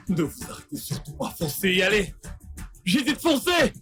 Ne vous arrêtez surtout pas, foncez y allez. J'ai dit de foncer.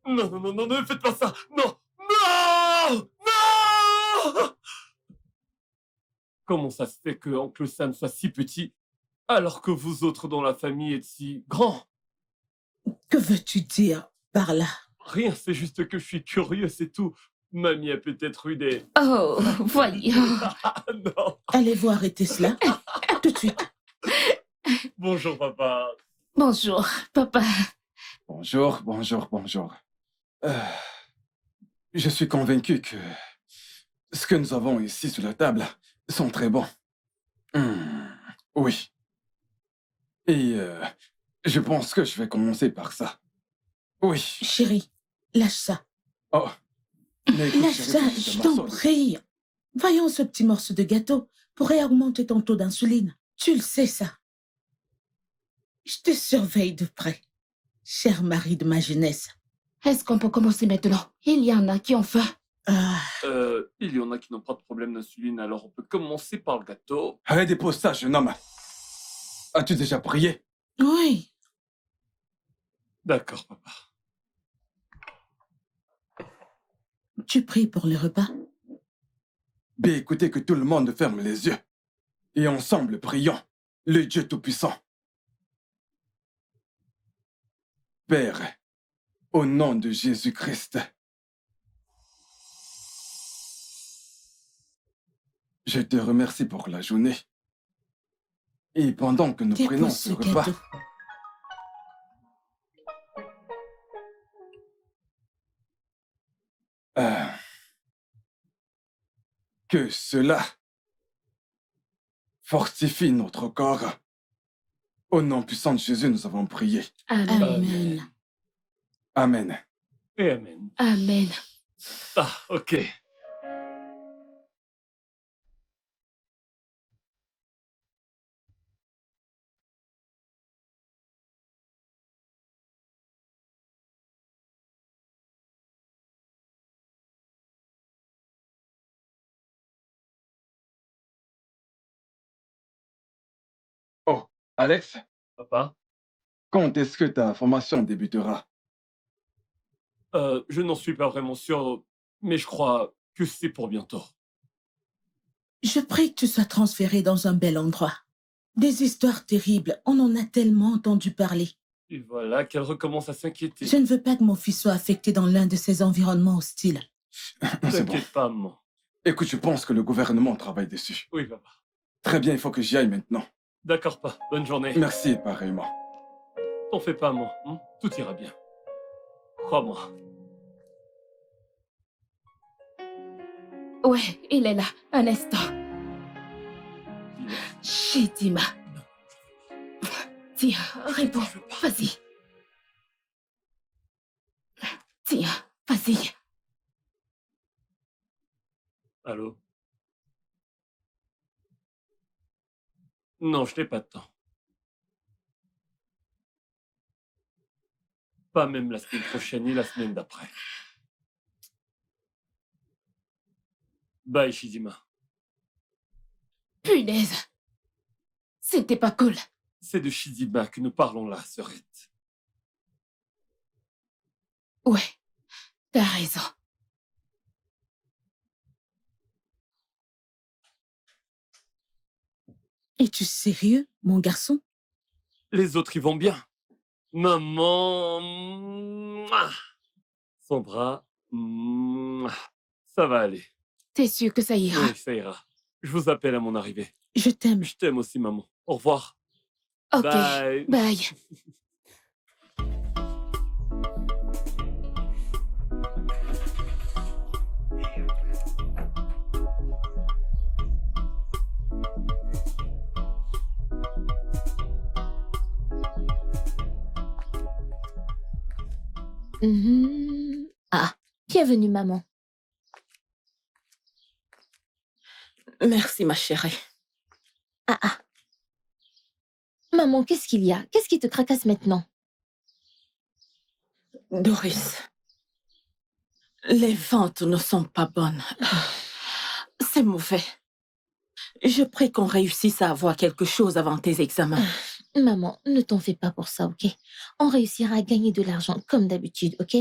Non, non, non, non, ne faites pas ça. Non, non, non. Comment ça se fait que Oncle Sam soit si petit alors que vous autres dans la famille êtes si grands? Que veux-tu dire par là? Rien, c'est juste que je suis curieux, c'est tout. Mamie a peut-être eu des... Oh, voyons. Non. Allez-vous arrêter cela? Tout de suite. Bonjour, papa. Bonjour, papa. Bonjour, bonjour, bonjour. Je suis convaincu que ce que nous avons ici sur la table sont très bons. Oui. Et je pense que je vais commencer par ça. Oui. Chérie, lâche ça. Oh. Mais écoute, Lâche chérie, ça, petit je morceau. t'en prie. Voyons ce petit morceau de gâteau pourrait augmenter ton taux d'insuline. Tu le sais, ça. Je te surveille de près, cher mari de ma jeunesse. Est-ce qu'on peut commencer maintenant? Il y en a qui ont faim. Ah, Il y en a qui n'ont pas de problème d'insuline, alors on peut commencer par le gâteau. Allez, dépose ça, jeune homme. As-tu déjà prié? oui. D'accord, papa. Tu pries pour le repas? Bien, écoutez que tout le monde ferme les yeux. Et ensemble, prions le Dieu Tout-Puissant. Père, au nom de Jésus-Christ, je te remercie pour la journée. Et pendant que nous prenons Dépose ce ce repas, gâteau. que cela fortifie notre corps. Au nom puissant de Jésus, nous avons prié. Amen. Amen. Amen. Et amen. Amen. Ah, ok. Oh, Alex, Papa, quand est-ce que ta formation débutera? je n'en suis pas vraiment sûr, mais je crois que c'est pour bientôt. Je prie que tu sois transféré dans un bel endroit. Des histoires terribles, on en a tellement entendu parler. Et voilà qu'elle recommence à s'inquiéter. Je ne veux pas que mon fils soit affecté dans l'un de ces environnements hostiles. C'est bon. T'inquiète pas, maman. Écoute, je pense que le gouvernement travaille dessus. Oui, papa. Très bien, il faut que j'y aille maintenant. D'accord, pas. Bonne journée. Merci, pareillement. T'en fais pas, maman. Hein? Tout ira bien. Crois-moi. Ouais, il est là. Un instant. Chidima. Tiens, réponds. Vas-y. Tiens, vas-y. Allô? Non, je n'ai pas de temps. Pas même la semaine prochaine ni la semaine d'après. Bye, Shizima. Punaise. C'était pas cool. C'est de Shizima que nous parlons là, sœurette. Ouais, t'as raison. Es-tu sérieux, mon garçon? Les autres y vont bien. Maman... mouah. Son bras... mouah. Ça va aller. T'es sûr que ça ira? Oui, ça ira. Je vous appelle à mon arrivée. Je t'aime. Je t'aime aussi, maman. Au revoir. Ok, Bye. bye. Ah, bienvenue, maman. Merci, ma chérie. Ah. Maman, qu'est-ce qu'il y a? Qu'est-ce qui te tracasse maintenant? Doris, les ventes ne sont pas bonnes. C'est mauvais. Je prie qu'on réussisse à avoir quelque chose avant tes examens. Maman, ne t'en fais pas pour ça, ok? On réussira à gagner de l'argent comme d'habitude, ok?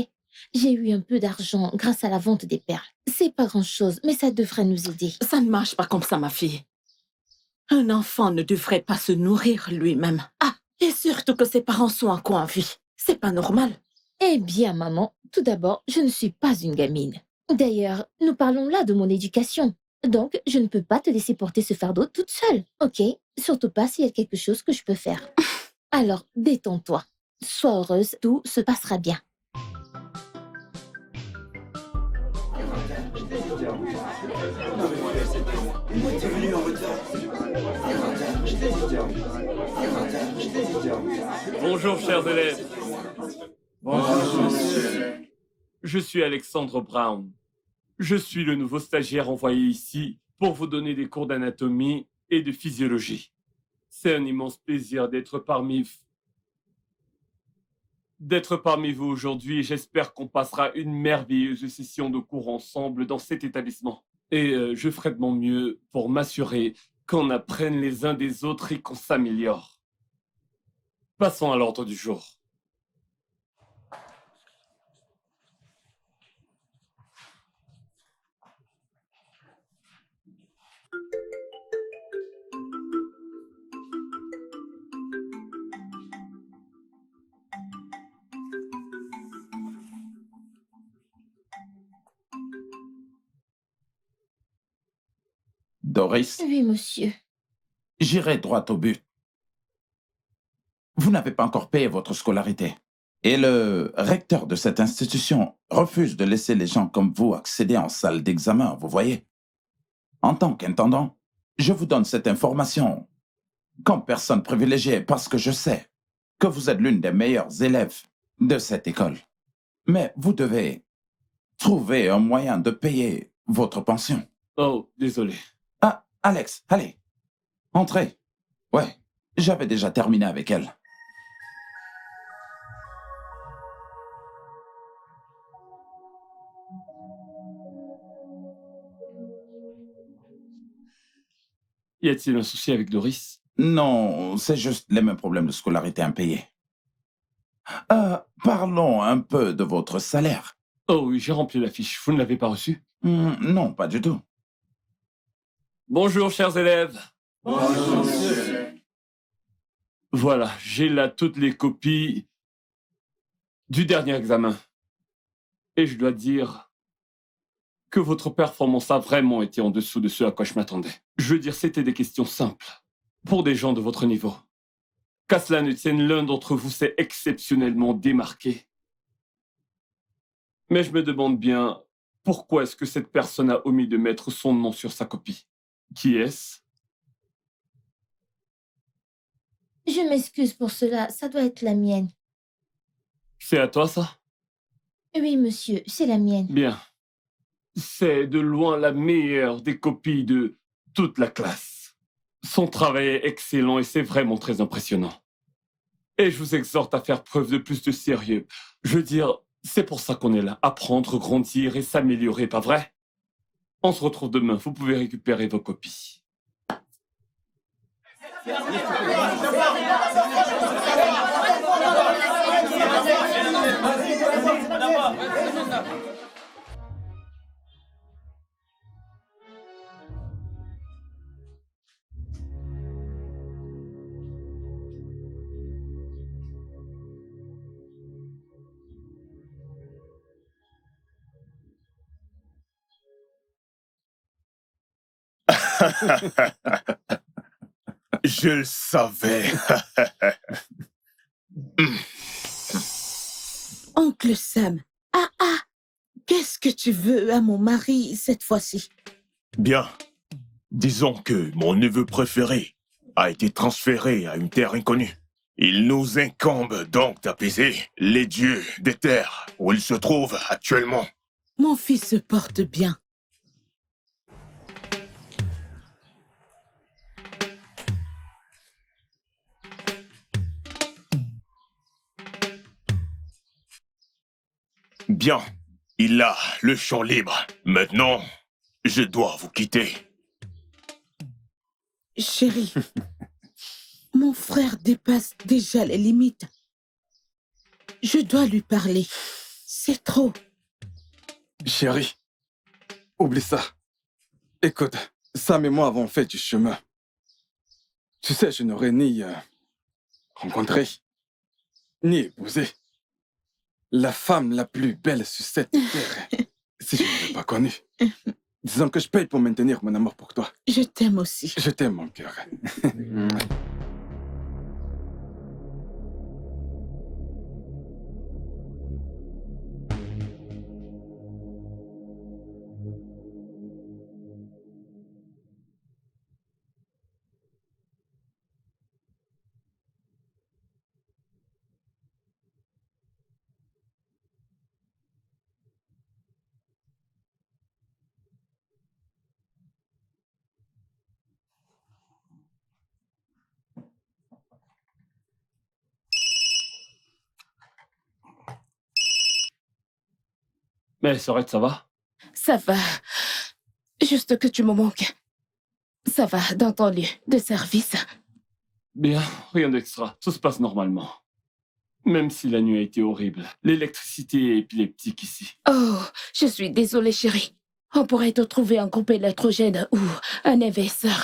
J'ai eu un peu d'argent grâce à la vente des perles. C'est pas grand-chose, mais ça devrait nous aider. Ça ne marche pas comme ça, ma fille. Un enfant ne devrait pas se nourrir lui-même. Ah, et surtout que ses parents sont encore en vie. C'est pas normal. Eh bien, maman, tout d'abord, je ne suis pas une gamine. D'ailleurs, nous parlons là de mon éducation. Donc, je ne peux pas te laisser porter ce fardeau toute seule, ok? Surtout pas s'il y a quelque chose que je peux faire. Alors, détends-toi. Sois heureuse, tout se passera bien. Bonjour, chers élèves. Bonjour, monsieur. Je suis Alexandre Brown. Je suis le nouveau stagiaire envoyé ici pour vous donner des cours d'anatomie et de physiologie. C'est un immense plaisir d'être parmi vous aujourd'hui et j'espère qu'on passera une merveilleuse session de cours ensemble dans cet établissement. Et je ferai de mon mieux pour m'assurer qu'on apprenne les uns des autres et qu'on s'améliore. Passons à l'ordre du jour. Doris, Oui, monsieur. j'irai droit au but. Vous n'avez pas encore payé votre scolarité. Et le recteur de cette institution refuse de laisser les gens comme vous accéder en salle d'examen, vous voyez. En tant qu'intendant, je vous donne cette information comme personne privilégiée parce que je sais que vous êtes l'une des meilleures élèves de cette école. Mais vous devez trouver un moyen de payer votre pension. Oh, désolé. Ah, Alex, allez, entrez. Ouais, j'avais déjà terminé avec elle. Y a-t-il un souci avec Doris? Non, c'est juste les mêmes problèmes de scolarité impayés. Parlons un peu de votre salaire. Oh oui, j'ai rempli la fiche. Vous ne l'avez pas reçue? Non, pas du tout. Bonjour, chers élèves. Bonjour, monsieur. Voilà, j'ai là toutes les copies du dernier examen. Et je dois dire que votre performance a vraiment été en dessous de ce à quoi je m'attendais. Je veux dire, c'était des questions simples pour des gens de votre niveau. Qu'à cela ne tienne, l'un d'entre vous s'est exceptionnellement démarqué. Mais je me demande bien, pourquoi est-ce que cette personne a omis de mettre son nom sur sa copie? Qui est-ce? Je m'excuse pour cela, ça doit être la mienne. C'est à toi, ça? Oui, monsieur, c'est la mienne. Bien. C'est de loin la meilleure des copies de toute la classe. Son travail est excellent et c'est vraiment très impressionnant. Et je vous exhorte à faire preuve de plus de sérieux. Je veux dire, c'est pour ça qu'on est là, apprendre, grandir et s'améliorer, pas vrai? On se retrouve demain, vous pouvez récupérer vos copies. Je le savais. Oncle Sam, qu'est-ce que tu veux à mon mari cette fois-ci? Bien. Disons que mon neveu préféré a été transféré à une terre inconnue. Il nous incombe donc d'apaiser les dieux des terres où ils se trouvent actuellement. Mon fils se porte bien. Bien, il a le champ libre. Maintenant, je dois vous quitter. Chérie, mon frère dépasse déjà les limites. Je dois lui parler. C'est trop. Chérie, oublie ça. Écoute, Sam et moi avons fait du chemin. Tu sais, je n'aurais ni rencontré, ni épousé la femme la plus belle sur cette terre si je ne l'avais pas connue. Disons que je paye pour maintenir mon amour pour toi. Je t'aime aussi. Je t'aime, mon cœur. Mais Sorette, ça va? Ça va. Juste que tu me manques. Ça va, dans ton lieu de service. Bien, rien d'extra. Tout se passe normalement. Même si la nuit a été horrible. L'électricité est épileptique ici. Oh, je suis désolée, chérie. On pourrait te trouver un groupe électrogène ou un inverseur.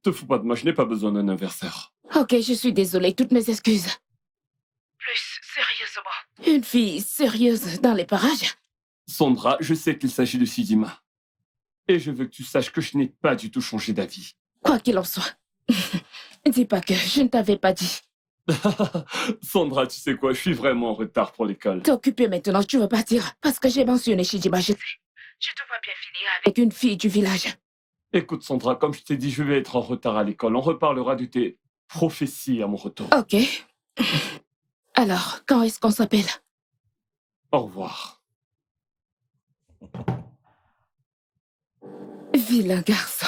Te fous pas de moi, je n'ai pas besoin d'un inverseur. Ok, je suis désolée, toutes mes excuses. Plus sérieusement. Une fille sérieuse dans les parages? Sondra, je sais qu'il s'agit de Sidima. Et je veux que tu saches que je n'ai pas du tout changé d'avis. Quoi qu'il en soit. Dis pas que je ne t'avais pas dit. Sondra, tu sais quoi, je suis vraiment en retard pour l'école. T'es occupée maintenant, tu veux partir. Parce que j'ai mentionné Shijima, je te vois bien finir avec une fille du village. Écoute Sondra, comme je t'ai dit, je vais être en retard à l'école. On reparlera de tes prophéties à mon retour. Ok. Alors, quand est-ce qu'on s'appelle? Au revoir. Vilain garçon.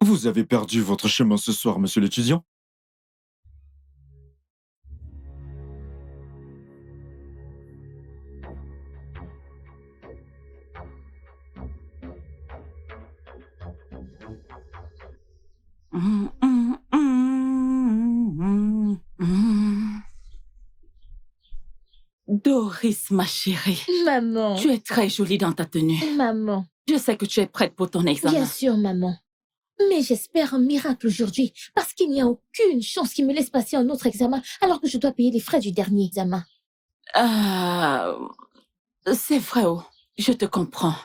Vous avez perdu votre chemin ce soir, monsieur l'étudiant? Doris, ma chérie, Maman. tu es très jolie dans ta tenue. Maman. Je sais que tu es prête pour ton examen. Bien sûr, maman. Mais j'espère un miracle aujourd'hui, parce qu'il n'y a aucune chance qu'il me laisse passer un autre examen, alors que je dois payer les frais du dernier examen. C'est vrai, oh, je te comprends.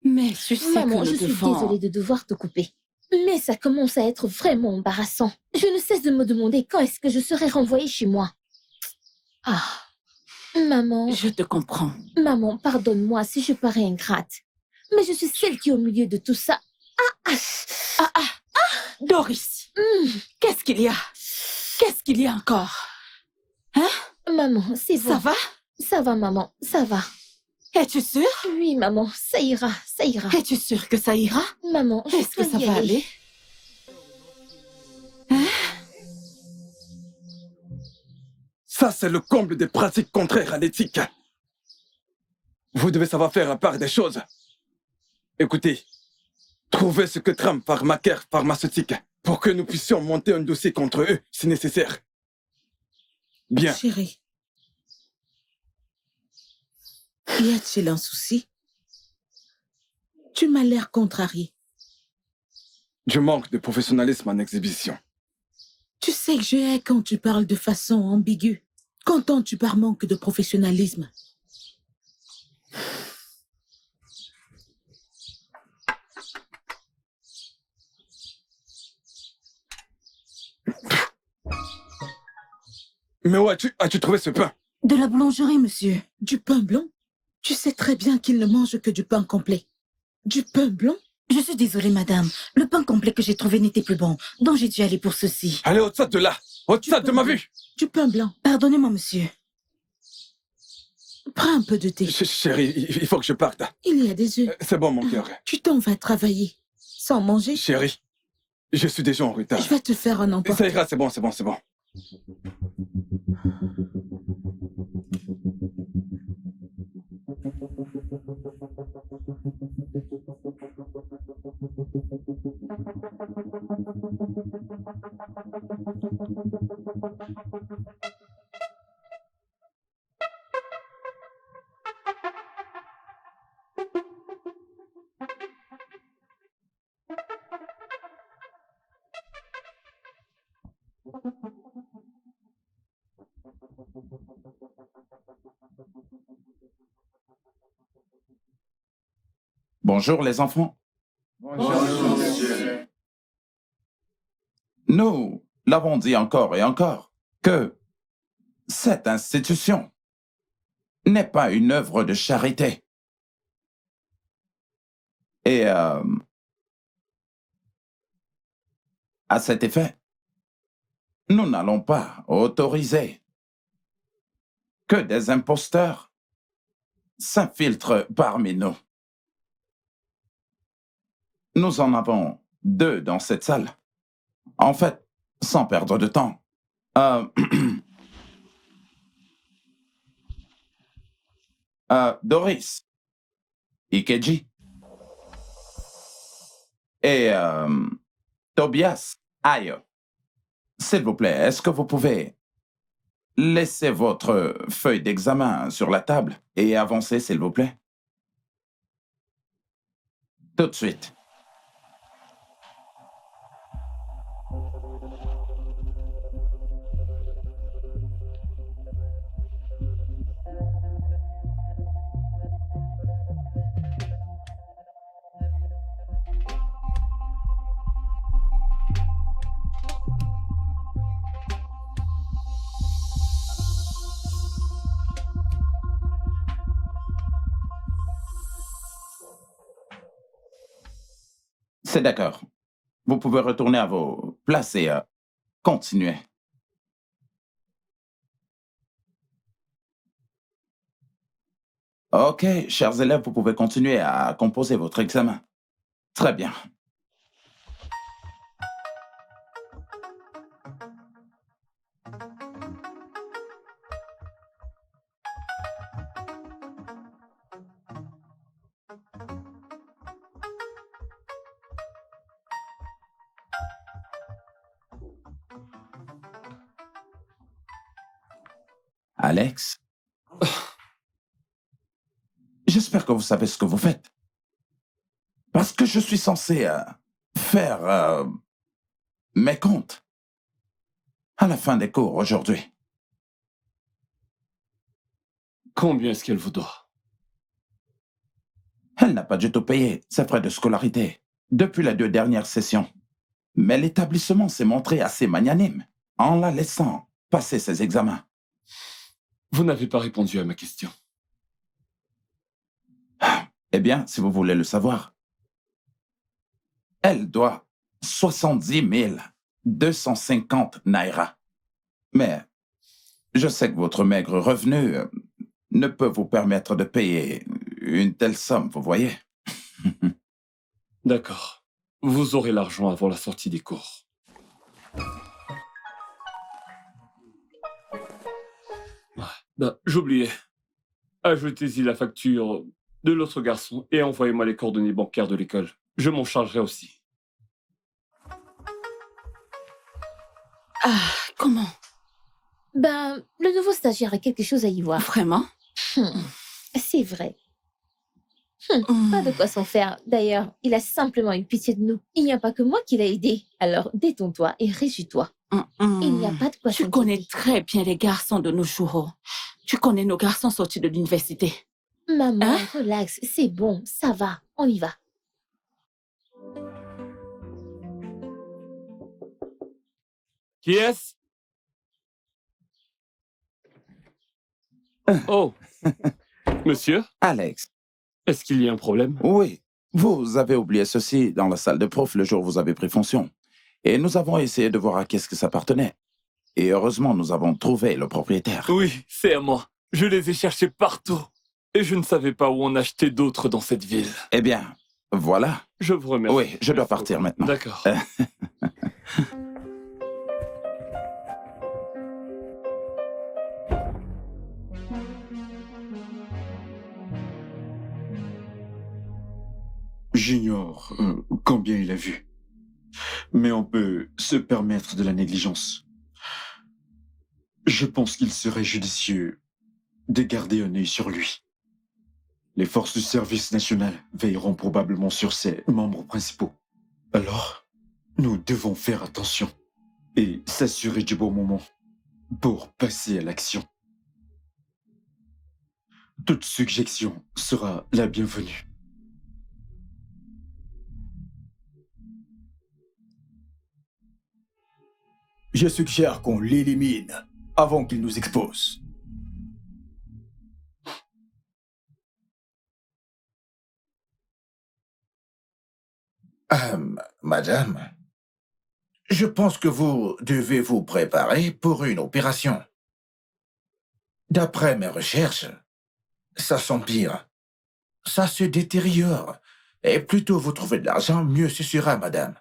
Mais tu sais Maman, que je nous suis devons... désolée de devoir te couper. Mais ça commence à être vraiment embarrassant. Je ne cesse de me demander quand est-ce que je serai renvoyée chez moi. Ah, maman, Je te comprends. maman, pardonne-moi si je parais ingrate. Mais je suis celle qui est au milieu de tout ça. Doris, qu'est-ce qu'il y a? Qu'est-ce qu'il y a encore? Maman, c'est bon. Ça va? Ça va, maman, ça va. Es-tu sûre? Oui, maman, ça ira, ça ira. Es-tu sûre que ça ira? Maman, je Est-ce que peux ça y va aller? Ça, c'est le comble des pratiques contraires à l'éthique. Vous devez savoir faire la part des choses. Écoutez, trouvez ce que trame Pharmacare pharmaceutique pour que nous puissions monter un dossier contre eux si nécessaire. Bien. Chérie, y a-t-il un souci? Tu m'as l'air contrarié. Je manque de professionnalisme en exhibition. Tu sais que je hais quand tu parles de façon ambiguë. Qu'entends-tu par manque de professionnalisme? Mais où as-tu trouvé ce pain? De la boulangerie, monsieur. Du pain blanc? Tu sais très bien qu'il ne mange que du pain complet. Du pain blanc? Je suis désolée, madame. Le pain complet que j'ai trouvé n'était plus bon, donc j'ai dû aller pour ceci. Allez, au-dessus de là! Au-dessus de ma vue! Du pain blanc. Pardonnez-moi, monsieur. Prends un peu de thé. Chérie, il faut que je parte. Il y a des œufs. C'est bon, mon cœur. Tu t'en vas travailler. Sans manger? Chérie, je suis déjà en retard. Je vais te faire un emporte. Ça ira, c'est bon. Bonjour les enfants. Bonjour, monsieur. Nous l'avons dit encore et encore que cette institution n'est pas une œuvre de charité. Et à cet effet, nous n'allons pas autoriser que des imposteurs s'infiltrent parmi nous. Nous en avons 2 dans cette salle. En fait, sans perdre de temps, Doris, Ikeji et Tobias Ayo. S'il vous plaît, est-ce que vous pouvez laisser votre feuille d'examen sur la table et avancer, s'il vous plaît? Tout de suite. C'est d'accord. Vous pouvez retourner à vos places et continuer. Ok, chers élèves, vous pouvez continuer à composer votre examen. Très bien. Alex, j'espère que vous savez ce que vous faites. Parce que je suis censé faire mes comptes à la fin des cours aujourd'hui. Combien est-ce qu'elle vous doit? Elle n'a pas du tout payé ses frais de scolarité depuis les 2 dernières sessions. Mais l'établissement s'est montré assez magnanime en la laissant passer ses examens. Vous n'avez pas répondu à ma question. Eh bien, si vous voulez le savoir, elle doit 70 250 naira. Mais je sais que votre maigre revenu ne peut vous permettre de payer une telle somme, vous voyez. D'accord. Vous aurez l'argent avant la sortie des cours. J'oubliais. Ajoutez-y la facture de l'autre garçon et envoyez-moi les coordonnées bancaires de l'école. Je m'en chargerai aussi. Ah, comment? Ben, le nouveau stagiaire a quelque chose à y voir. Vraiment? C'est vrai. Pas de quoi s'en faire. D'ailleurs, il a simplement eu pitié de nous. Il n'y a pas que moi qui l'ai aidé. Alors, détends-toi et réjouis-toi. Il n'y a pas de quoi Tu s'inquiéter. connais très bien les garçons de nos jours. Tu connais nos garçons sortis de l'université. Maman, Hein? relax, c'est bon, ça va, on y va. Qui est-ce? Oh, monsieur, Alex, est-ce qu'il y a un problème? oui, vous avez oublié ceci dans la salle de prof le jour où vous avez pris fonction. Et nous avons essayé de voir à qu'est-ce que ça appartenait. Et heureusement, nous avons trouvé le propriétaire. Oui, c'est à moi. Je les ai cherchés partout. Et je ne savais pas où en acheter d'autres dans cette ville. Eh bien, voilà. Je vous remercie. Oui, je dois partir maintenant. D'accord. J'ignore combien il a vu. Mais on peut se permettre de la négligence. Je pense qu'il serait judicieux de garder un œil sur lui. Les forces du service national veilleront probablement sur ses membres principaux. Alors, nous devons faire attention et s'assurer du bon moment pour passer à l'action. Toute suggestion sera la bienvenue. Je suggère qu'on l'élimine avant qu'il nous expose. Madame, je pense que vous devez vous préparer pour une opération. D'après mes recherches, ça s'empire, ça se détériore. Et plus tôt vous trouvez de l'argent, mieux ce sera, madame.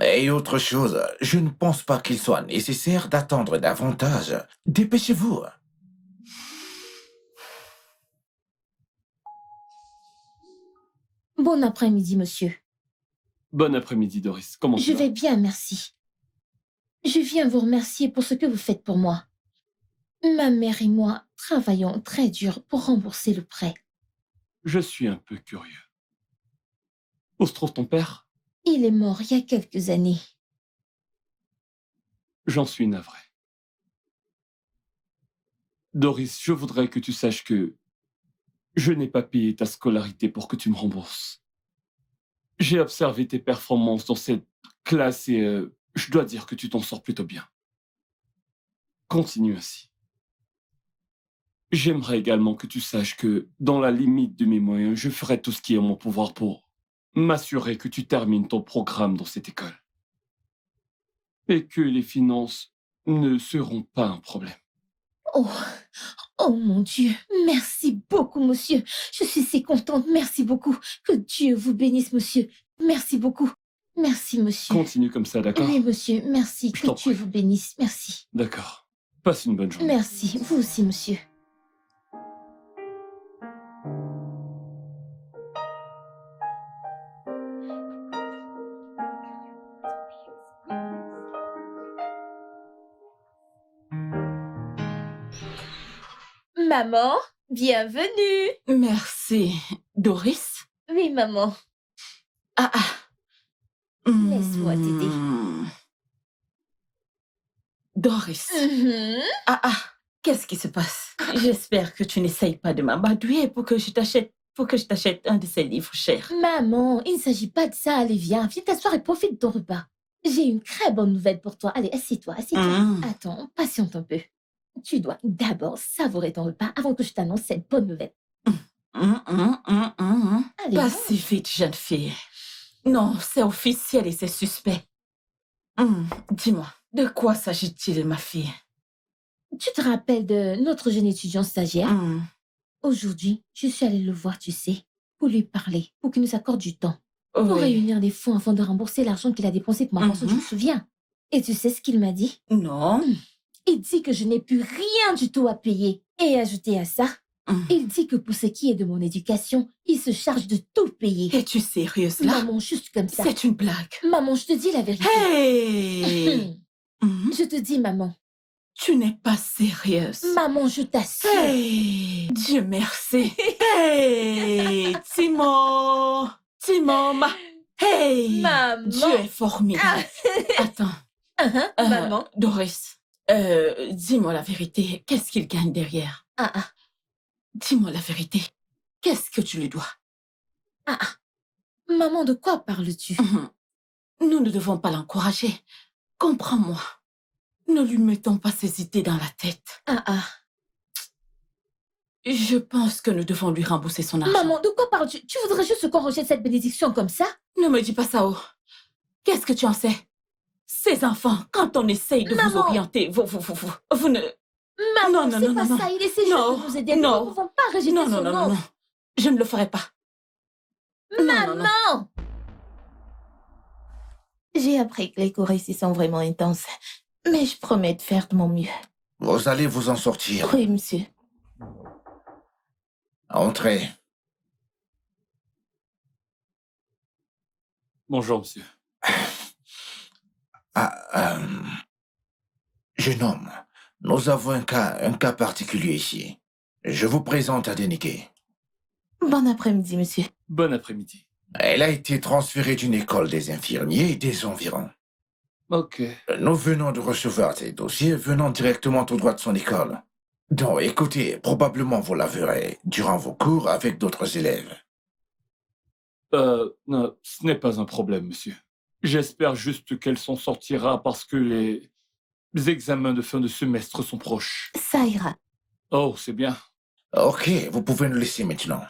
Et autre chose, je ne pense pas qu'il soit nécessaire d'attendre davantage. Dépêchez-vous. Bon après-midi, monsieur. Bon après-midi, Doris. Comment tu Je vas? vais bien, merci. Je viens vous remercier pour ce que vous faites pour moi. Ma mère et moi travaillons très dur pour rembourser le prêt. Je suis un peu curieux. Où se trouve ton père? Il est mort il y a quelques années. J'en suis navré. Doris, je voudrais que tu saches que je n'ai pas payé ta scolarité pour que tu me rembourses. J'ai observé tes performances dans cette classe et je dois dire que tu t'en sors plutôt bien. Continue ainsi. J'aimerais également que tu saches que, dans la limite de mes moyens, je ferai tout ce qui est en mon pouvoir pour m'assurer que tu termines ton programme dans cette école. Et que les finances ne seront pas un problème. Oh, oh mon Dieu, merci beaucoup, monsieur. Je suis si contente, merci beaucoup. Que Dieu vous bénisse, monsieur. Merci beaucoup. Merci, monsieur. Continue comme ça, d'accord? Oui, monsieur, merci. Je Que t'en Dieu prie. vous bénisse, merci. D'accord. Passe une bonne journée. Merci, vous aussi, monsieur. Maman, bienvenue. Merci. Doris? Oui, maman. Ah, ah. Laisse-moi t'aider. Doris. Mhm. Ah, ah. Qu'est-ce qui se passe? J'espère que tu n'essayes pas de m'amadouer pour que je t'achète un de ces livres chers. Maman, il ne s'agit pas de ça. Allez, viens t'asseoir et profite de ton repas. J'ai une très bonne nouvelle pour toi. Allez, assieds-toi, assieds-toi. Attends, patiente un peu. Tu dois d'abord savourer ton repas avant que je t'annonce cette bonne nouvelle. Allez, Pas mange. si vite, jeune fille. Non, c'est officiel et c'est suspect. Dis-moi, de quoi s'agit-il, ma fille? Tu te rappelles de notre jeune étudiant stagiaire? Aujourd'hui, je suis allée le voir, tu sais, pour lui parler, pour qu'il nous accorde du temps, pour Oui. réunir des fonds afin de rembourser l'argent qu'il a dépensé pour ma pension, tu te souviens? Et tu sais ce qu'il m'a dit? Non. Il dit que je n'ai plus rien du tout à payer. Et ajouté à ça, il dit que pour ce qui est de mon éducation, il se charge de tout payer. Es-tu sérieuse là? Maman, juste comme ça. C'est une blague. Maman, je te dis la vérité. Hey! Je te dis, maman, Tu n'es pas sérieuse. Maman, je t'assure. Hey, Dieu merci. Hey, Timon. Hey, Maman. Dieu est formidable. Attends. Maman. Doris, dis-moi la vérité. Qu'est-ce qu'il gagne derrière? Dis-moi la vérité. Qu'est-ce que tu lui dois? Maman, de quoi parles-tu? Nous ne devons pas l'encourager. Comprends-moi. Ne lui mettons pas ces idées dans la tête. Je pense que nous devons lui rembourser son argent. Maman, de quoi parles-tu? Tu voudrais juste qu'on rejette cette bénédiction comme ça? Ne me dis pas ça, oh. Qu'est-ce que tu en sais? Ces enfants, quand on essaye de vous orienter, vous ne... Maman, non, c'est pas ça. Il essaie juste de nous aider. Nous ne pouvons pas rejeter son offre. Non. Je ne le ferai pas. Maman! J'ai appris que les cours ici sont vraiment intenses. Mais je promets de faire de mon mieux. Vous allez vous en sortir. Oui, monsieur. Entrez. Bonjour, monsieur. Jeune homme, nous avons un cas particulier ici. Je vous présente Adenike. Bon après-midi, monsieur. Bon après-midi. Elle a été transférée d'une école des infirmiers et des environs. Ok. Nous venons de recevoir ces dossiers venant directement tout droit de son école. Donc, écoutez, probablement vous la verrez durant vos cours avec d'autres élèves. Non, ce n'est pas un problème, monsieur. J'espère juste qu'elle s'en sortira parce que les examens de fin de semestre sont proches. Ça ira. Oh, c'est bien. Ok, vous pouvez nous laisser maintenant.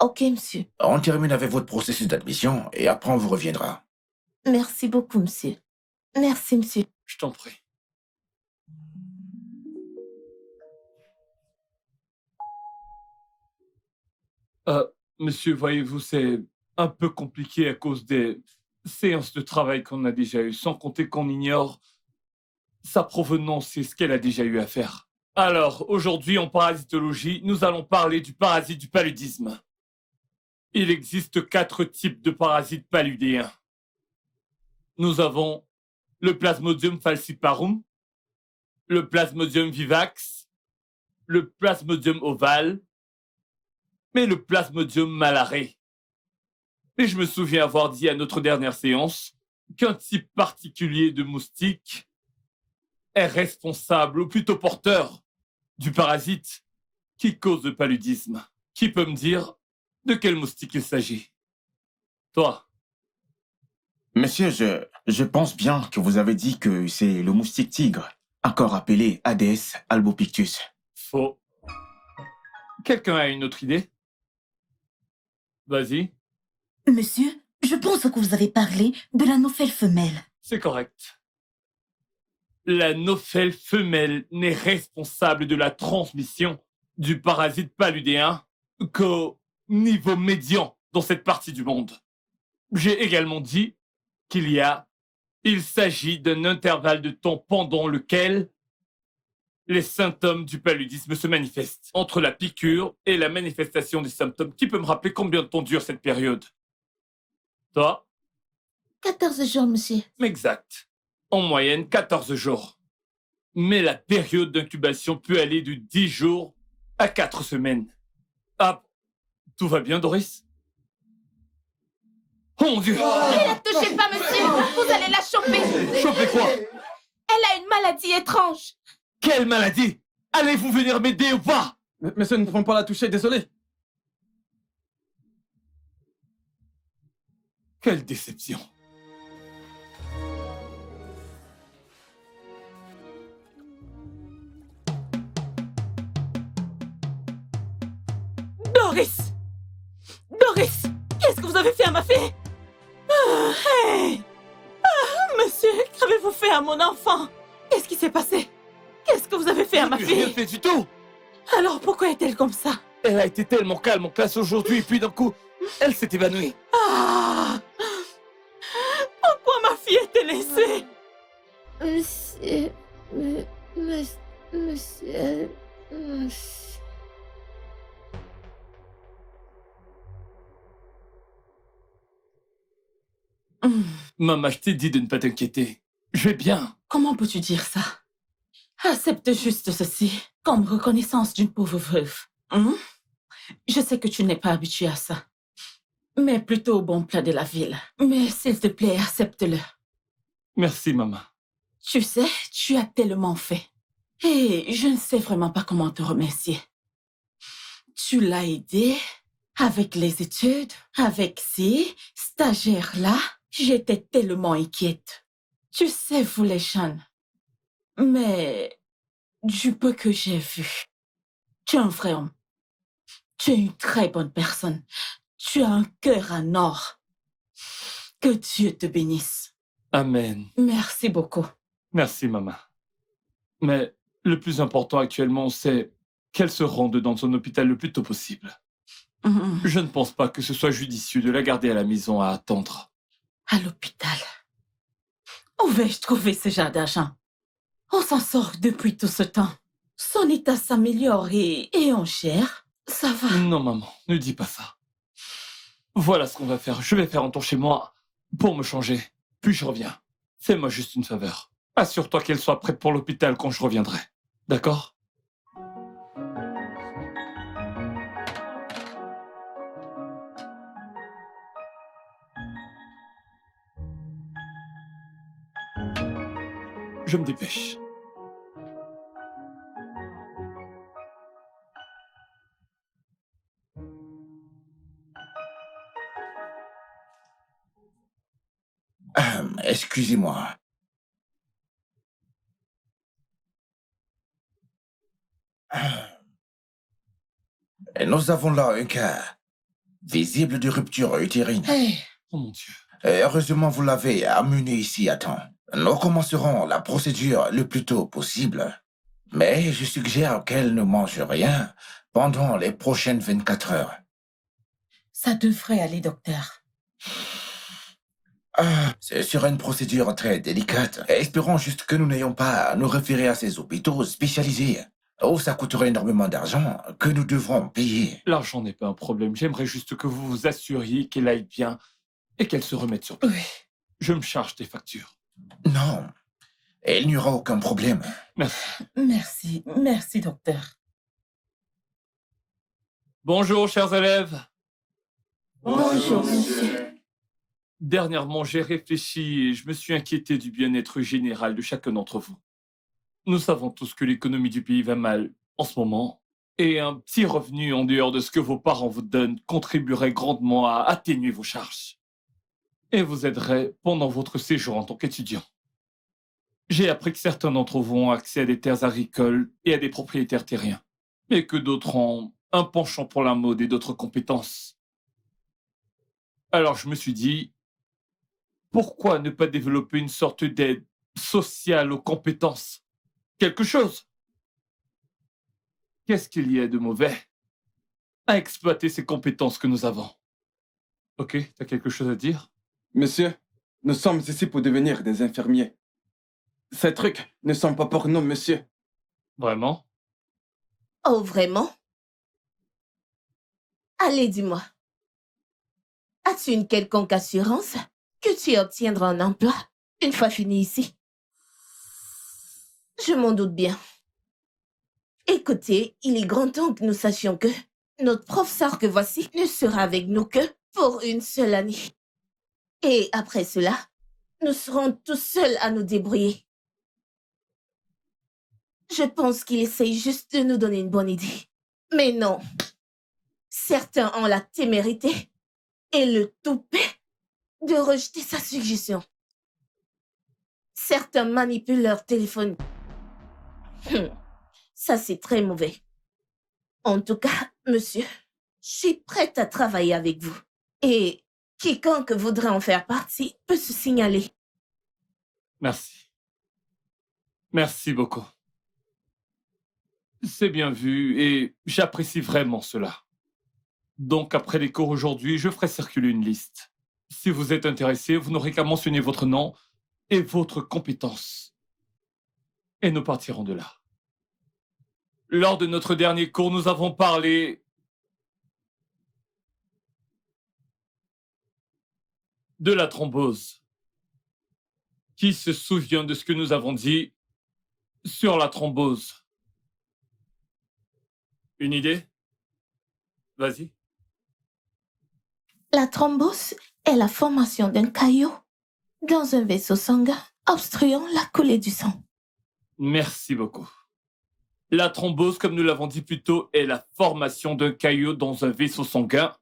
Ok, monsieur. On termine avec votre processus d'admission et après on vous reviendra. Merci beaucoup, monsieur. Merci, monsieur. Je t'en prie. Monsieur, voyez-vous, c'est un peu compliqué à cause des séances de travail qu'on a déjà eues, sans compter qu'on ignore sa provenance et ce qu'elle a déjà eu à faire. Alors, aujourd'hui, en parasitologie, nous allons parler du parasite du paludisme. Il existe 4 types de parasites paludéens. Nous avons le Plasmodium falciparum, le Plasmodium vivax, le Plasmodium ovale, mais le Plasmodium malare. Mais je me souviens avoir dit à notre dernière séance qu'un type particulier de moustique est responsable, ou plutôt porteur, du parasite qui cause le paludisme. Qui peut me dire de quel moustique il s'agit? Toi? Monsieur, je pense bien que vous avez dit que c'est le moustique tigre, encore appelé Aedes albopictus. Faux. Quelqu'un a une autre idée? Vas-y. Monsieur, je pense que vous avez parlé de la nophelle femelle. C'est correct. La nophelle femelle n'est responsable de la transmission du parasite paludéen qu'au niveau médian dans cette partie du monde. J'ai également dit il s'agit d'un intervalle de temps pendant lequel les symptômes du paludisme se manifestent. Entre la piqûre et la manifestation des symptômes. Qui peut me rappeler combien de temps dure cette période? Toi? 14 jours, monsieur. Exact. En moyenne, 14 jours. Mais la période d'incubation peut aller de 10 jours à 4 semaines. Ah, tout va bien, Doris? Oh mon Dieu! Ne la touchez pas, monsieur! Vous allez la choper! Choper quoi? Elle a une maladie étrange! Quelle maladie? Allez-vous venir m'aider ou pas? Monsieur, nous ne pouvons pas la toucher, désolé. Quelle déception. Doris! Doris! Qu'est-ce que vous avez fait à ma fille? Hey! Monsieur, qu'avez-vous fait à mon enfant? Qu'est-ce qui s'est passé? Qu'est-ce que vous avez fait à ma Je fille? n'ai rien fait du tout! Alors pourquoi est-elle comme ça? Elle a été tellement calme en classe aujourd'hui, et puis d'un coup, elle s'est évanouie. Ah! Pourquoi ma fille était laissée? Monsieur... Maman, je t'ai dit de ne pas t'inquiéter. Je vais bien. Comment peux-tu dire ça? Accepte juste ceci, comme reconnaissance d'une pauvre veuve. Hein? Je sais que tu n'es pas habitué à ça, mais plutôt au bon plat de la ville. Mais s'il te plaît, accepte-le. Merci, maman. Tu sais, tu as tellement fait. Et je ne sais vraiment pas comment te remercier. Tu l'as aidé avec les études, avec ces stagiaires-là. J'étais tellement inquiète. Tu sais, vous les jeunes. Mais du peu que j'ai vu, tu es un vrai homme. Tu es une très bonne personne. Tu as un cœur en or. Que Dieu te bénisse. Amen. Merci beaucoup. Merci, maman. Mais le plus important actuellement, c'est qu'elle se rende dans son hôpital le plus tôt possible. Je ne pense pas que ce soit judicieux de la garder à la maison à attendre. À l'hôpital. Où vais-je trouver ce genre d'argent? On s'en sort depuis tout ce temps. Son état s'améliore et on gère. Ça va. Non, maman, ne dis pas ça. Voilà ce qu'on va faire. Je vais faire un tour chez moi pour me changer. Puis je reviens. Fais-moi juste une faveur. Assure-toi qu'elle soit prête pour l'hôpital quand je reviendrai. D'accord? Je me dépêche. Excusez-moi. Nous avons là un cas visible de rupture utérine. Hey. Oh mon Dieu. Et heureusement, vous l'avez amené ici à temps. Nous commencerons la procédure le plus tôt possible. Mais je suggère qu'elle ne mange rien pendant les prochaines 24 heures. Ça devrait aller, docteur. C'est sur une procédure très délicate. Espérons juste que nous n'ayons pas à nous référer à ces hôpitaux spécialisés où ça coûterait énormément d'argent que nous devrons payer. L'argent n'est pas un problème. J'aimerais juste que vous vous assuriez qu'elle aille bien et qu'elle se remette sur pied. Oui. Je me charge des factures. Non, il n'y aura aucun problème. Merci. Merci, docteur. Bonjour, chers élèves. Bonjour, monsieur. Dernièrement, j'ai réfléchi et je me suis inquiété du bien-être général de chacun d'entre vous. Nous savons tous que l'économie du pays va mal en ce moment et un petit revenu en dehors de ce que vos parents vous donnent contribuerait grandement à atténuer vos charges et vous aiderait pendant votre séjour en tant qu'étudiant. J'ai appris que certains d'entre vous ont accès à des terres agricoles et à des propriétaires terriens, mais que d'autres ont un penchant pour la mode et d'autres compétences. Alors je me suis dit, pourquoi ne pas développer une sorte d'aide sociale aux compétences? Quelque chose. Qu'est-ce qu'il y a de mauvais à exploiter ces compétences que nous avons? Ok, t'as quelque chose à dire? Monsieur, nous sommes ici pour devenir des infirmiers. Ces trucs ne sont pas pour nous, monsieur. Vraiment? Oh, vraiment? Allez, dis-moi. As-tu une quelconque assurance que tu obtiendras un emploi une fois fini ici? Je m'en doute bien. Écoutez, il est grand temps que nous sachions que notre professeur que voici ne sera avec nous que pour une seule année. Et après cela, nous serons tous seuls à nous débrouiller. Je pense qu'il essaye juste de nous donner une bonne idée. Mais non. Certains ont la témérité et le toupet de rejeter sa suggestion. Certains manipulent leur téléphone. Ça, c'est très mauvais. En tout cas, monsieur, je suis prête à travailler avec vous. Et quiconque voudrait en faire partie peut se signaler. Merci. Merci beaucoup. C'est bien vu et j'apprécie vraiment cela. Donc, après les cours aujourd'hui, je ferai circuler une liste. Si vous êtes intéressé, vous n'aurez qu'à mentionner votre nom et votre compétence. Et nous partirons de là. Lors de notre dernier cours, nous avons parlé de la thrombose. Qui se souvient de ce que nous avons dit sur la thrombose. Une idée? Vas-y. La thrombose est la formation d'un caillot dans un vaisseau sanguin obstruant la coulée du sang. Merci beaucoup. La thrombose, comme nous l'avons dit plus tôt, est la formation d'un caillot dans un vaisseau sanguin,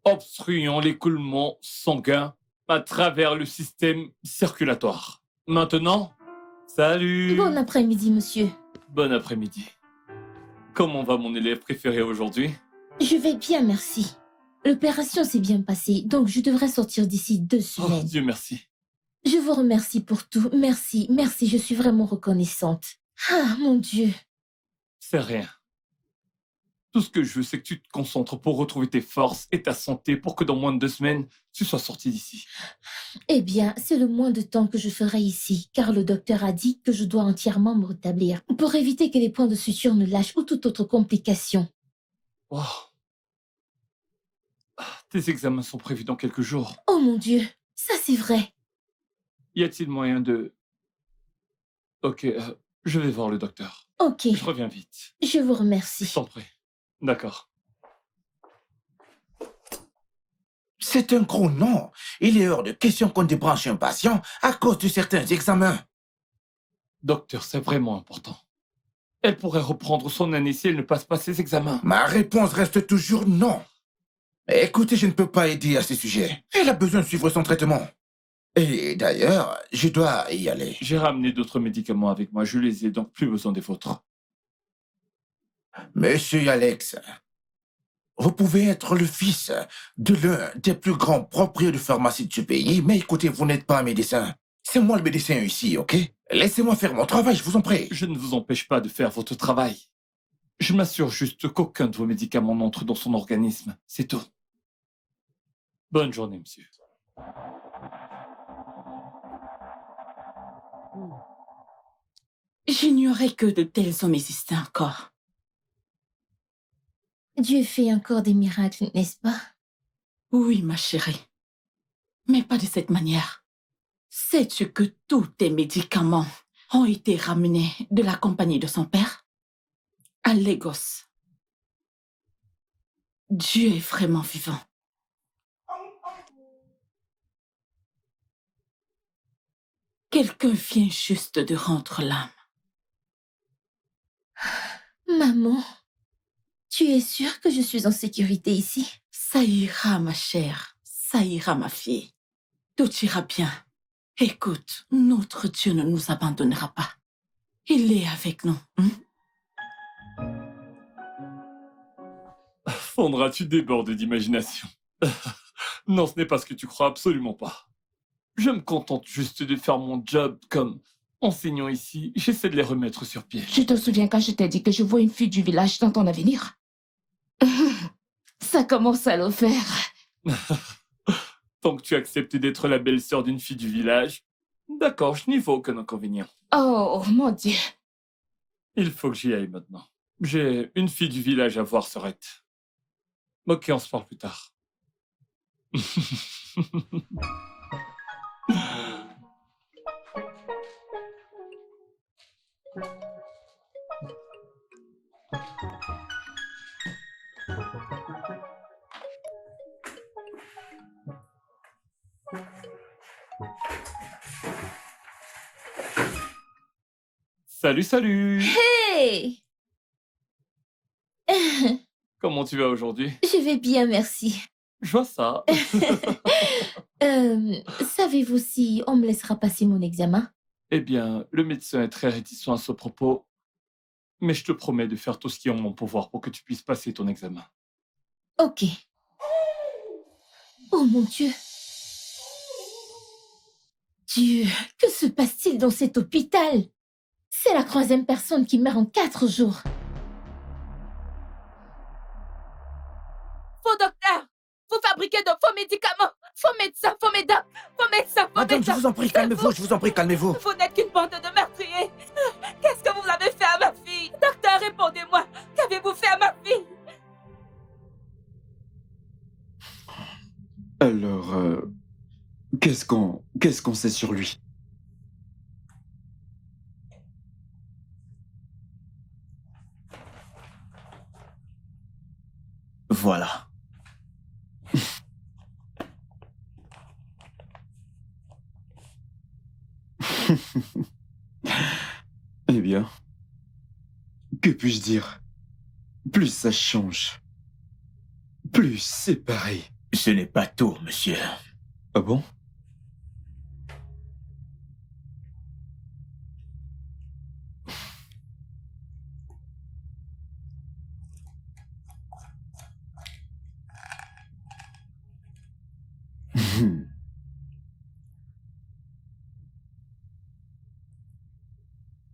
obstruant l'écoulement sanguin à travers le système circulatoire. Maintenant, salut! Bon après-midi, monsieur. Bon après-midi. Comment va mon élève préféré aujourd'hui? Je vais bien, merci. L'opération s'est bien passée, donc je devrais sortir d'ici 2 Oh, semaines. Dieu merci. Je vous remercie pour tout. Merci, merci, je suis vraiment reconnaissante. Ah, mon Dieu. C'est rien. Tout ce que je veux, c'est que tu te concentres pour retrouver tes forces et ta santé pour que dans moins de 2 semaines, tu sois sorti d'ici. Eh bien, c'est le moins de temps que je ferai ici, car le docteur a dit que je dois entièrement me rétablir pour éviter que les points de suture ne lâchent ou toute autre complication. Oh. Tes examens sont prévus dans quelques jours. Oh mon Dieu, ça c'est vrai. Y a-t-il moyen de... Ok, je vais voir le docteur. Ok, Je reviens vite. je vous remercie. Je t'en prie. D'accord. C'est un gros non. Il est hors de question qu'on débranche un patient à cause de certains examens. Docteur, c'est vraiment important. Elle pourrait reprendre son année si elle ne passe pas ses examens. Ma réponse reste toujours non. Écoutez, je ne peux pas aider à ce sujet. Elle a besoin de suivre son traitement. Et d'ailleurs, je dois y aller. J'ai ramené d'autres médicaments avec moi. Je les ai donc plus besoin des vôtres. Monsieur Alex, vous pouvez être le fils de l'un des plus grands propriétaires de pharmacie de ce pays, mais écoutez, vous n'êtes pas un médecin. C'est moi le médecin ici, ok? Laissez-moi faire mon travail, je vous en prie. Je ne vous empêche pas de faire votre travail. Je m'assure juste qu'aucun de vos médicaments n'entre dans son organisme. C'est tout. Bonne journée, monsieur. J'ignorais que de tels hommes existaient encore. Dieu fait encore des miracles, n'est-ce pas? Oui, ma chérie. Mais pas de cette manière. Sais-tu que tous tes médicaments ont été ramenés de la compagnie de son père à Lagos? Dieu est vraiment vivant. Quelqu'un vient juste de rendre l'âme. Maman, tu es sûre que je suis en sécurité ici? Ça ira, ma chère. Ça ira, ma fille. Tout ira bien. Écoute, notre Dieu ne nous abandonnera pas. Il est avec nous. Fondra, tu débordes d'imagination. Non, ce n'est pas ce que tu crois, absolument pas. Je me contente juste de faire mon job comme enseignant ici. J'essaie de les remettre sur pied. Tu te souviens quand je t'ai dit que je vois une fille du village dans ton avenir? Ça commence à le faire. Tant que tu acceptes d'être la belle-sœur d'une fille du village, d'accord, je n'y vois aucun inconvénient. Oh, mon Dieu. Il faut que j'y aille maintenant. J'ai une fille du village à voir, Sorette. Ok, on se parle plus tard. Salut, salut! Hey! Comment tu vas aujourd'hui? Je vais bien, merci. Je vois ça. Savez-vous si on me laissera passer mon examen? Eh bien, le médecin est très réticent à ce propos, mais je te promets de faire tout ce qui est en mon pouvoir pour que tu puisses passer ton examen. Ok. Oh mon Dieu. Dieu, que se passe-t-il dans cet hôpital? C'est la 3e personne qui meurt en 4 jours. Faux docteur! Vous fabriquez de faux médicaments! Faux médecins, faux médocs! Faux médecins, faux Madame, médecins! je vous en prie, calmez-vous, je vous en prie, calmez-vous. Vous n'êtes qu'une bande de meurtriers! Qu'est-ce que vous avez fait à ma fille? Docteur, répondez-moi! Qu'avez-vous fait à ma fille? Alors, qu'est-ce qu'on sait sur lui? Voilà. Eh bien, que puis-je dire? Plus ça change, plus c'est pareil. Ce n'est pas tout, monsieur. Ah bon?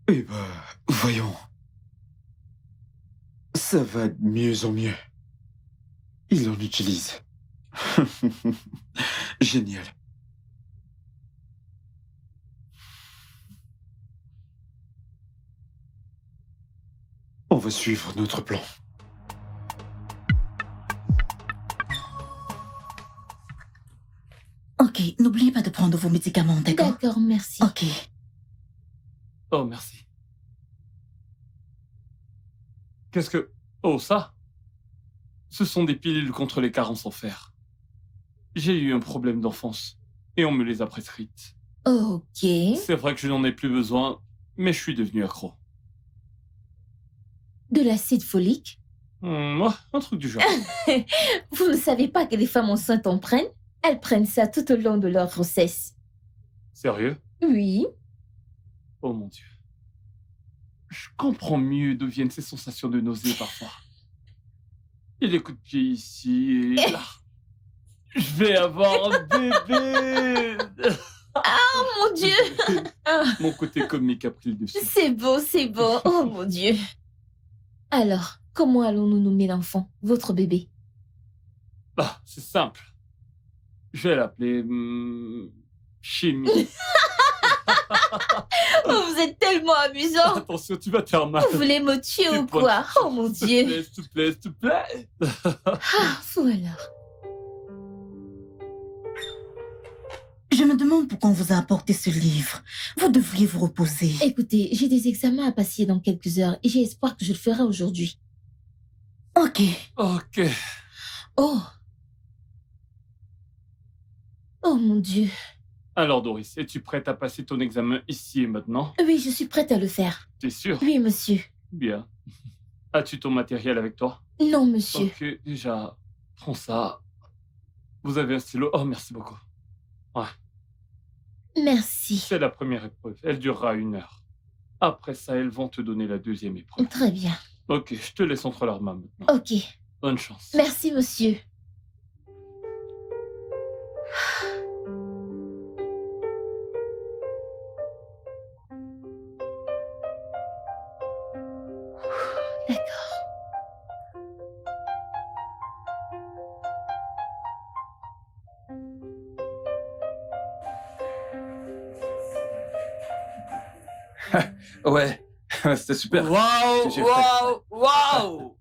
Eh ben, voyons. Ça va de mieux en mieux. Il en utilise. Génial. On va suivre notre plan. Ok, n'oubliez pas de prendre vos médicaments, d'accord? D'accord, merci. Ok. Oh, merci. Qu'est-ce que... Oh, ça? Ce sont des pilules contre les carences en fer. J'ai eu un problème d'enfance et on me les a prescrites. Ok. C'est vrai que je n'en ai plus besoin, mais je suis devenu accro. De l'acide folique? Ouais, un truc du genre. Vous ne savez pas que les femmes enceintes en prennent? Elles prennent ça tout au long de leur grossesse. Sérieux? Oui. Oh mon Dieu. Je comprends mieux d'où viennent ces sensations de nausée parfois. Et les coups de pied ici et là. Je vais avoir un bébé. Oh mon Dieu. Mon côté comique a pris le dessus. C'est beau, c'est beau. Oh mon Dieu. Alors, comment allons-nous nommer l'enfant, votre bébé? Ah, c'est simple. Je vais l'appeler... Chimie. Oh, vous êtes tellement amusant. Attention, tu vas te faire mal. Vous voulez me tuer ou quoi? Oh mon Dieu. S'il te plaît, s'il te plaît. Ah, voilà. Je me demande pourquoi on vous a apporté ce livre. Vous devriez vous reposer. Écoutez, j'ai des examens à passer dans quelques heures et j'ai espoir que je le ferai aujourd'hui. Ok. Ok. Oh. Oh mon Dieu. Alors Doris, es-tu prête à passer ton examen ici et maintenant? Oui, je suis prête à le faire. T'es sûre? Oui, monsieur. Bien. As-tu ton matériel avec toi? Non, monsieur. Ok, déjà, prends ça. Vous avez un stylo? Oh, merci beaucoup. Ouais. Merci. C'est la première épreuve. Elle durera 1 heure. Après ça, elles vont te donner la deuxième épreuve. Très bien. Ok, je te laisse entre leurs mains maintenant. Ok. Bonne chance. Merci, monsieur. D'accord. Ouais, c'était super. Waouh, J'ai fait. waouh, waouh!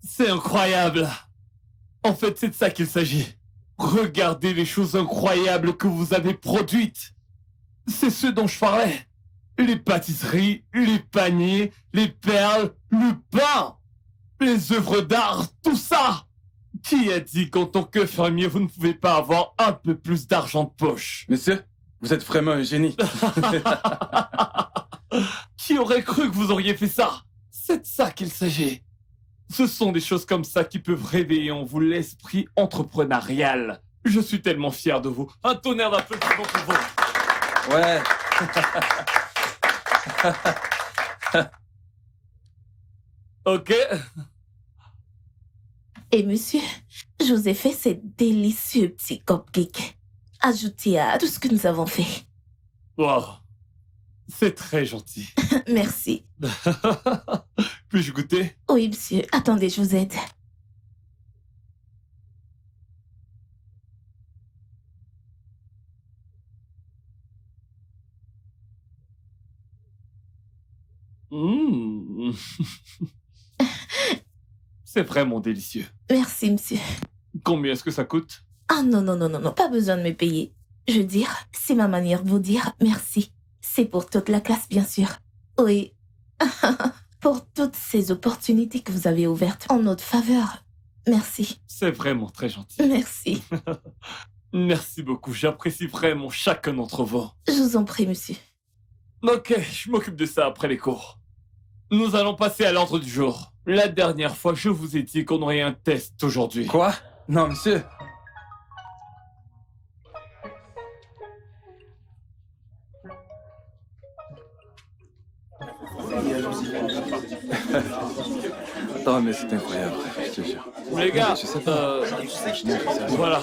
C'est incroyable. En fait, c'est de ça qu'il s'agit. Regardez les choses incroyables que vous avez produites. C'est ce dont je parlais. Les pâtisseries, les paniers, les perles, le pain, les œuvres d'art, tout ça. Qui a dit qu'en tant que fermier, vous ne pouvez pas avoir un peu plus d'argent de poche? Monsieur, vous êtes vraiment un génie. Qui aurait cru que vous auriez fait ça? C'est de ça qu'il s'agit. Ce sont des choses comme ça qui peuvent réveiller en vous l'esprit entrepreneurial. Je suis tellement fier de vous. Un tonnerre d'applaudissements pour vous. Ouais. Ok. Et monsieur, je vous ai fait ces délicieux petits cupcakes, ajoutés à tout ce que nous avons fait. Wow. C'est très gentil. Merci. Puis-je goûter? Oui, monsieur. Attendez, je vous aide. Mmh. C'est vraiment délicieux. Merci, monsieur. Combien est-ce que ça coûte? Ah non, non, non, non, non, pas besoin de me payer. Je veux dire, c'est ma manière de vous dire merci. C'est pour toute la classe, bien sûr. Oui. Pour toutes ces opportunités que vous avez ouvertes en notre faveur. Merci. C'est vraiment très gentil. Merci. Merci beaucoup, j'apprécie vraiment chacun d'entre vous. Je vous en prie, monsieur. Ok, je m'occupe de ça après les cours. Nous allons passer à l'ordre du jour. La dernière fois, je vous ai dit qu'on aurait un test aujourd'hui. Quoi? Non, monsieur. Attends, mais c'est incroyable, je te jure. Les gars, Je sais pas. voilà.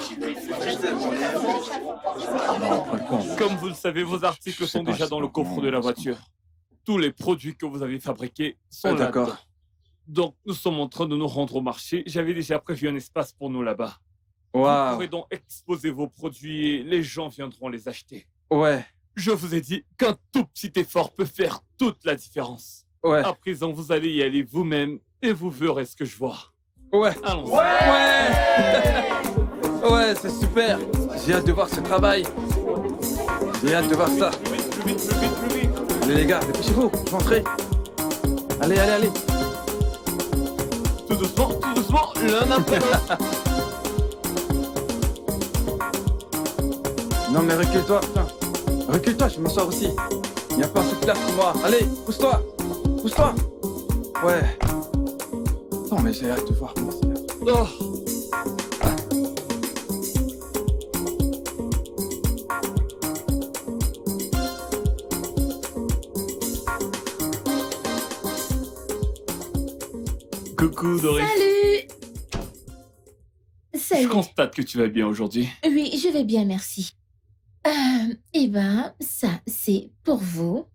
Non, Comme vous le savez, vos articles sont déjà dans le coffre de la voiture. Tous les produits que vous avez fabriqués sont là. D'accord. Donc, nous sommes en train de nous rendre au marché. J'avais déjà prévu un espace pour nous là-bas. Vous Waouh. pourrez donc exposer vos produits et les gens viendront les acheter. Ouais, Je vous ai dit qu'un tout petit effort peut faire toute la différence. ouais, À présent, vous allez y aller vous-même et vous verrez ce que je vois. ouais. Allons-y. Ouais. Ouais, c'est super. J'ai hâte de voir ce travail. J'ai hâte de voir ça. Plus vite, plus vite, plus vite, plus vite. Allez les gars, dépêchez-vous, rentrez. Allez, allez, allez. Tout doucement, l'un après l'autre. Non mais recule-toi, putain. Recule-toi, je vais m'asseoir aussi. Il n'y a pas assez de place pour moi. Allez, pousse-toi. Pousse-toi. Ouais. Non mais j'ai hâte de voir comment c'est. Oh. Coucou Doris. Salut! Je Salut. constate que tu vas bien aujourd'hui. Oui, je vais bien, merci. Eh ben, ça, c'est pour vous.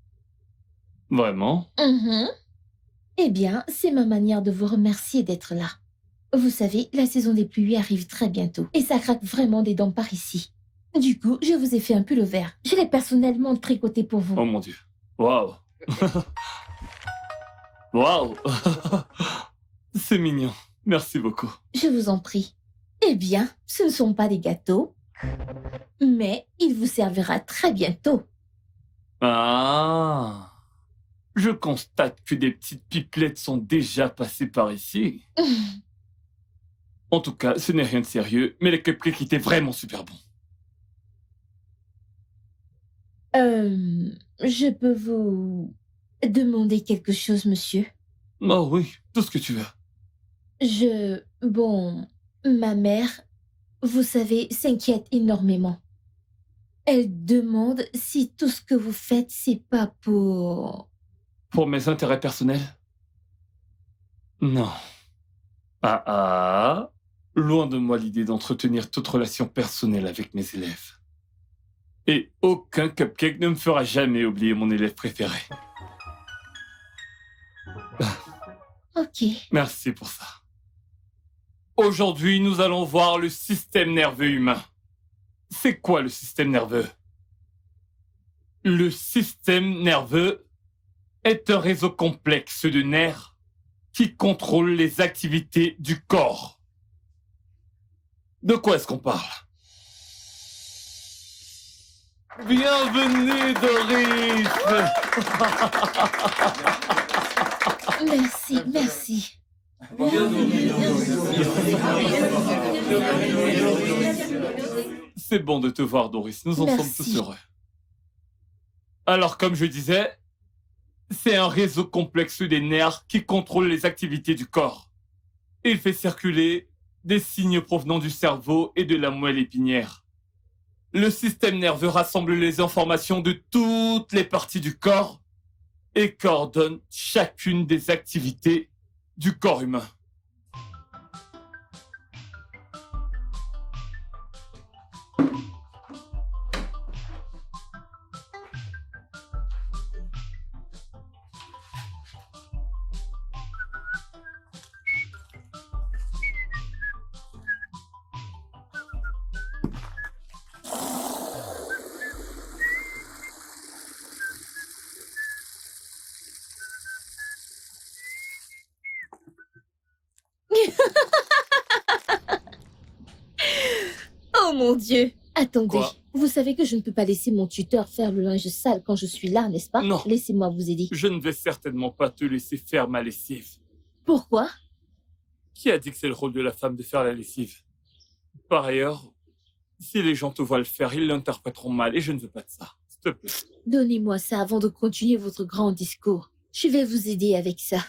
Vraiment? Mhm. Eh bien, c'est ma manière de vous remercier d'être là. Vous savez, la saison des pluies arrive très bientôt et ça craque vraiment des dents par ici. Du coup, je vous ai fait un pull vert. Je l'ai personnellement tricoté pour vous. Oh mon Dieu. Waouh. Waouh. C'est mignon. Merci beaucoup. Je vous en prie. Eh bien, ce ne sont pas des gâteaux, mais il vous servira très bientôt. Ah. Je constate que des petites pipelettes sont déjà passées par ici. En tout cas, ce n'est rien de sérieux, mais les cupcakes étaient vraiment super bons. Je peux vous demander quelque chose, monsieur? Oh oui, tout ce que tu veux. Bon, ma mère, vous savez, s'inquiète énormément. Elle demande si tout ce que vous faites, c'est pas pour... Pour mes intérêts personnels? Non. Loin de moi l'idée d'entretenir toute relation personnelle avec mes élèves. Et aucun cupcake ne me fera jamais oublier mon élève préféré. Ok. Merci pour ça. Aujourd'hui, nous allons voir le système nerveux humain. C'est quoi le système nerveux? Le système nerveux est un réseau complexe de nerfs qui contrôle les activités du corps. De quoi est-ce qu'on parle? Bienvenue, Doris! Merci, merci. C'est bon de te voir, Doris. Nous en sommes Merci. tous heureux. Alors, comme je disais, c'est un réseau complexe des nerfs qui contrôle les activités du corps. Il fait circuler des signes provenant du cerveau et de la moelle épinière. Le système nerveux rassemble les informations de toutes les parties du corps et coordonne chacune des activités du corps humain. Oh mon Dieu! Attendez, Quoi? vous savez que je ne peux pas laisser mon tuteur faire le linge sale quand je suis là, n'est-ce pas? Non. Laissez-moi vous aider. Je ne vais certainement pas te laisser faire ma lessive. Pourquoi? Qui a dit que c'est le rôle de la femme de faire la lessive? Par ailleurs, si les gens te voient le faire, ils l'interpréteront mal et je ne veux pas de ça. S'il te plaît. Donnez-moi ça avant de continuer votre grand discours. Je vais vous aider avec ça.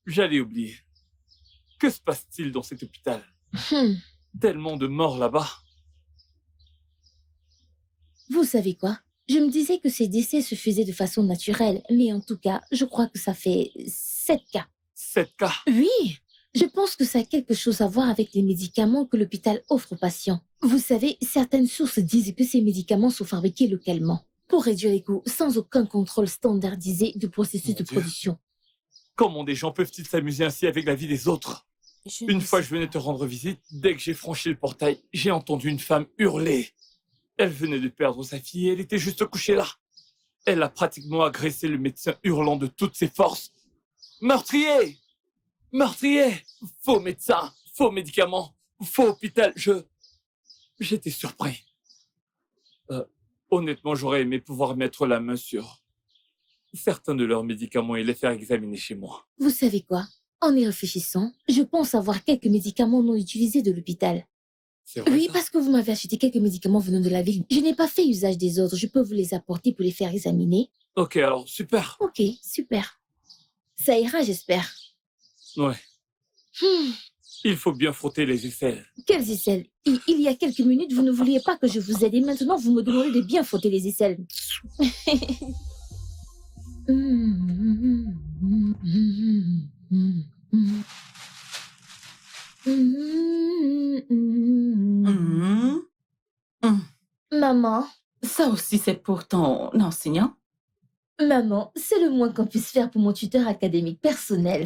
J'allais oublier. Que se passe-t-il dans cet hôpital? Tellement de morts là-bas. Vous savez quoi? Je me disais que ces décès se faisaient de façon naturelle, mais en tout cas, je crois que ça fait 7 cas. 7 cas? Oui, je pense que ça a quelque chose à voir avec les médicaments que l'hôpital offre aux patients. Vous savez, certaines sources disent que ces médicaments sont fabriqués localement, pour réduire les coûts, sans aucun contrôle standardisé du processus de production. Comment des gens peuvent-ils s'amuser ainsi avec la vie des autres? Une fois, je venais te rendre visite. Dès que j'ai franchi le portail, j'ai entendu une femme hurler. Elle venait de perdre sa fille et elle était juste couchée là. Elle a pratiquement agressé le médecin hurlant de toutes ses forces. Meurtrier! Meurtrier! Faux médecin, faux médicaments, faux hôpital. J'étais surpris. Honnêtement, j'aurais aimé pouvoir mettre la main sur certains de leurs médicaments et les faire examiner chez moi. Vous savez quoi? En y réfléchissant, je pense avoir quelques médicaments non utilisés de l'hôpital. C'est vrai, Oui, ça? parce que vous m'avez acheté quelques médicaments venant de la ville. Je n'ai pas fait usage des autres. Je peux vous les apporter pour les faire examiner. Ok, alors, super. Ok, super. Ça ira, j'espère. Ouais. Il faut bien frotter les aisselles. Quelles aisselles? Il y a quelques minutes, vous ne vouliez pas que je vous aide et maintenant, vous me demandez de bien frotter les aisselles. Maman. Ça aussi, c'est pour ton enseignant? Maman, c'est le moins qu'on puisse faire pour mon tuteur académique personnel.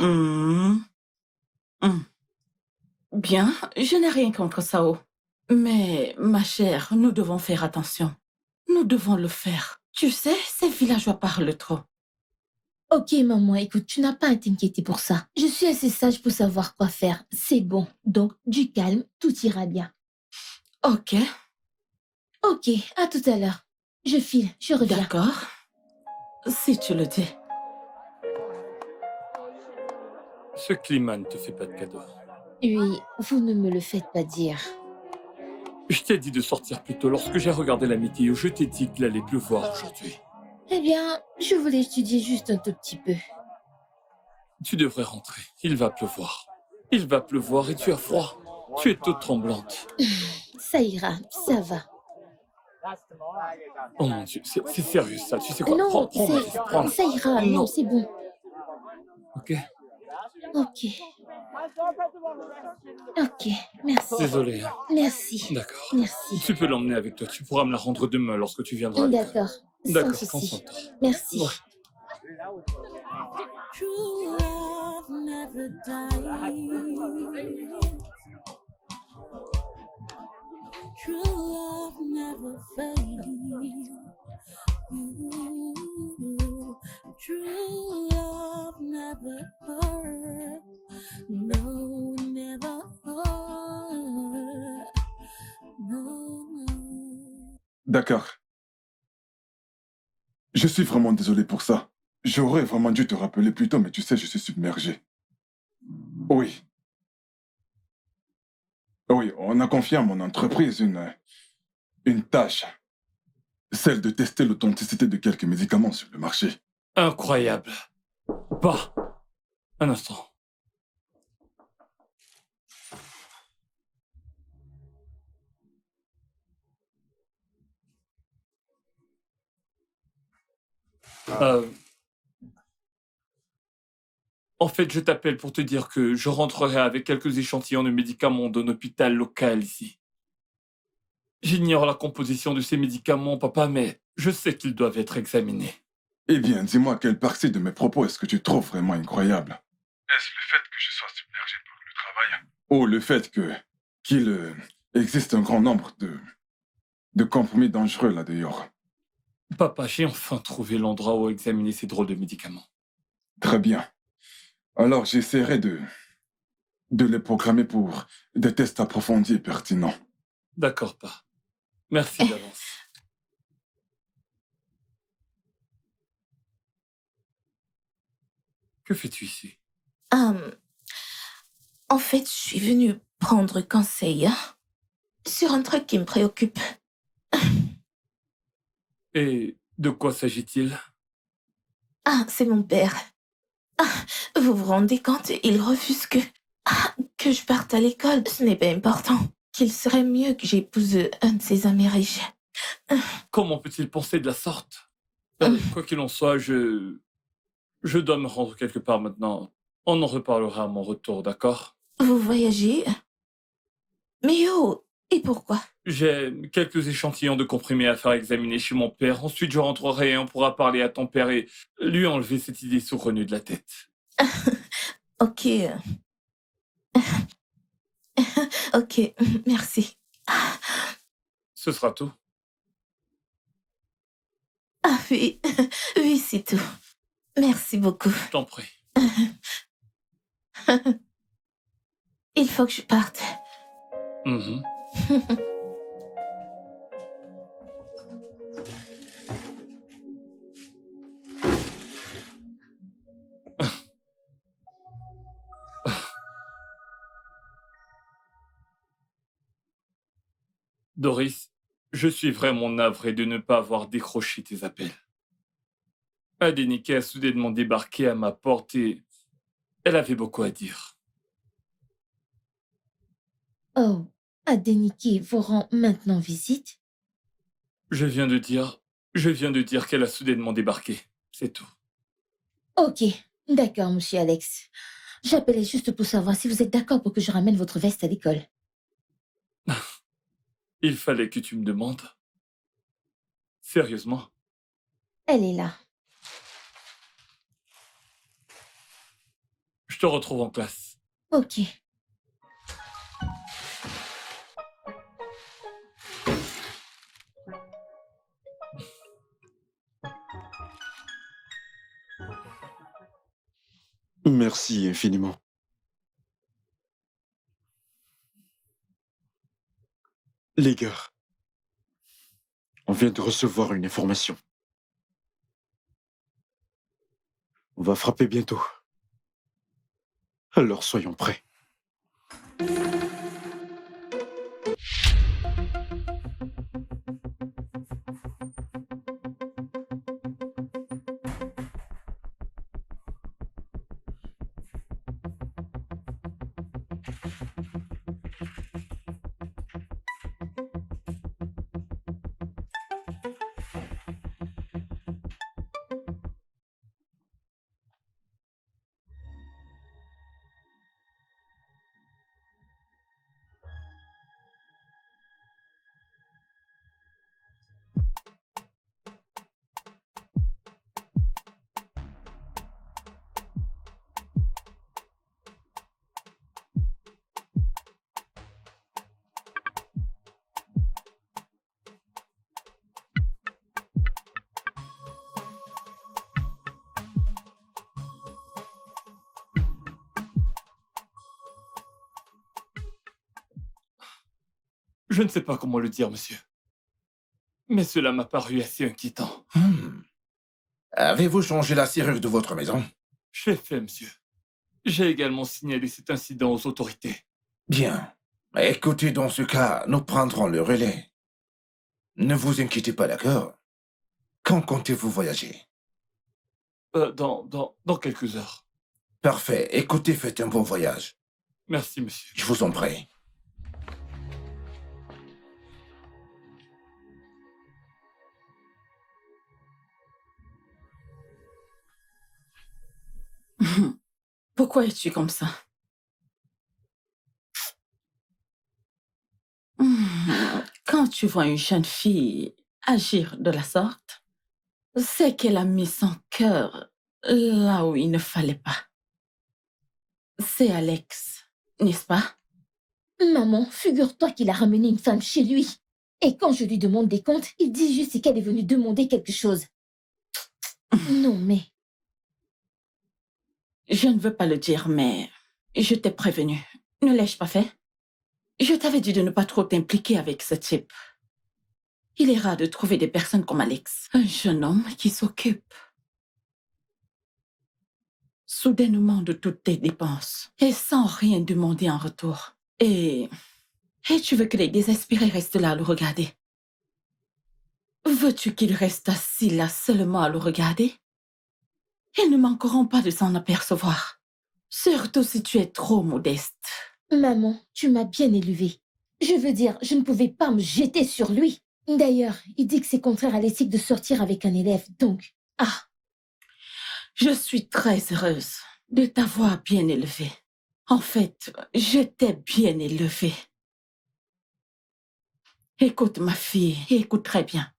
Bien, je n'ai rien contre Sao. Mais, ma chère, nous devons faire attention. Nous devons le faire. Tu sais, ces villageois parlent trop. Ok, maman, écoute, tu n'as pas à t'inquiéter pour ça. Je suis assez sage pour savoir quoi faire. C'est bon. Donc, du calme, tout ira bien. Ok. Ok, à tout à l'heure. Je file, je reviens. D'accord. Si tu le dis. Ce climat ne te fait pas de cadeau. Oui, vous ne me le faites pas dire. Je t'ai dit de sortir plus tôt. Lorsque j'ai regardé la météo, je t'ai dit qu'il allait pleuvoir aujourd'hui. Eh bien, je voulais étudier juste un tout petit peu. Tu devrais rentrer. Il va pleuvoir. Il va pleuvoir et tu as froid. Tu es toute tremblante. Ça ira, ça va. Oh mon Dieu, c'est sérieux ça. Tu sais quoi? Non, Prends-la. ça ira. Non, c'est bon. Ok. Ok. Ok, merci. Désolé. Hein. Merci. D'accord. Merci. Tu peux l'emmener avec toi. Tu pourras me la rendre demain lorsque tu viendras. D'accord. D'accord, Sans prends souci. soin de toi. Merci. Ouais. True love never dies. True love never fades. True love never hurt. No, never hurt. No. D'accord. Je suis vraiment désolé pour ça. J'aurais vraiment dû te rappeler plus tôt, mais tu sais, je suis submergé. Oui. Oui, on a confié à mon entreprise une tâche. Celle de tester l'authenticité de quelques médicaments sur le marché. Incroyable. Bah, un instant. En fait, je t'appelle pour te dire que je rentrerai avec quelques échantillons de médicaments d'un hôpital local ici. J'ignore la composition de ces médicaments, papa, mais je sais qu'ils doivent être examinés. Eh bien, dis-moi quelle partie de mes propos est-ce que tu trouves vraiment incroyable? Est-ce le fait que je sois submergé par le travail? Ou le fait qu'il existe un grand nombre de compromis dangereux là dehors? Papa, j'ai enfin trouvé l'endroit où examiner ces drôles de médicaments. Très bien. Alors, j'essaierai de les programmer pour des tests approfondis et pertinents. D'accord, pas. Merci d'avance. Que fais-tu ici? En fait, je suis venue prendre conseil sur un truc qui me préoccupe. Et de quoi s'agit-il? Ah, c'est mon père. Ah, vous vous rendez compte, il refuse que je parte à l'école. Ce n'est pas important. Qu'il serait mieux que j'épouse un de ses amis riches. Comment peut-il penser de la sorte? Quoi qu'il en soit, je dois me rendre quelque part maintenant. On en reparlera à mon retour, d'accord? Vous voyagez? Mais oh, et pourquoi? J'ai quelques échantillons de comprimés à faire examiner chez mon père. Ensuite, je rentrerai et on pourra parler à ton père et lui enlever cette idée saugrenue de la tête. Ok. Ok, merci. Ce sera tout. Ah oui, oui, c'est tout. Merci beaucoup. Je t'en prie. Il faut que je parte. Mhm. Doris, je suis vraiment navré de ne pas avoir décroché tes appels. Adenike a soudainement débarqué à ma porte et elle avait beaucoup à dire. Oh, Adenike vous rend maintenant visite? Je viens de dire qu'elle a soudainement débarqué. C'est tout. Ok, d'accord, monsieur Alex. J'appelais juste pour savoir si vous êtes d'accord pour que je ramène votre veste à l'école. Il fallait que tu me demandes. Sérieusement. Elle est là. Je te retrouve en classe. Ok. Merci infiniment. Les gars, on vient de recevoir une information. On va frapper bientôt. Alors soyons prêts. Je ne sais pas comment le dire, monsieur. Mais cela m'a paru assez inquiétant. Avez-vous changé la serrure de votre maison? Je l'ai fait, monsieur. J'ai également signalé cet incident aux autorités. Bien. Écoutez, dans ce cas, nous prendrons le relais. Ne vous inquiétez pas, d'accord? Quand comptez-vous voyager? Dans quelques heures. Parfait. Écoutez, faites un bon voyage. Merci, monsieur. Je vous en prie. Pourquoi es-tu comme ça? Quand tu vois une jeune fille agir de la sorte, c'est qu'elle a mis son cœur là où il ne fallait pas. C'est Alex, n'est-ce pas? Maman, figure-toi qu'il a ramené une femme chez lui. Et quand je lui demande des comptes, il dit juste qu'elle est venue demander quelque chose. Non, mais... Je ne veux pas le dire, mais je t'ai prévenu. Ne l'ai-je pas fait? Je t'avais dit de ne pas trop t'impliquer avec ce type. Il est rare de trouver des personnes comme Alex. Un jeune homme qui s'occupe. soudainement de toutes tes dépenses et sans rien demander en retour. Et tu veux que les désespérés restent là à le regarder? Veux-tu qu'ils restent assis là seulement à le regarder? Ils ne manqueront pas de s'en apercevoir. Surtout si tu es trop modeste. Maman, tu m'as bien élevée. Je veux dire, je ne pouvais pas me jeter sur lui. D'ailleurs, il dit que c'est contraire à l'éthique de sortir avec un élève, donc... Ah! Je suis très heureuse de t'avoir bien élevée. En fait, je t'ai bien élevée. Écoute, ma fille, écoute très bien.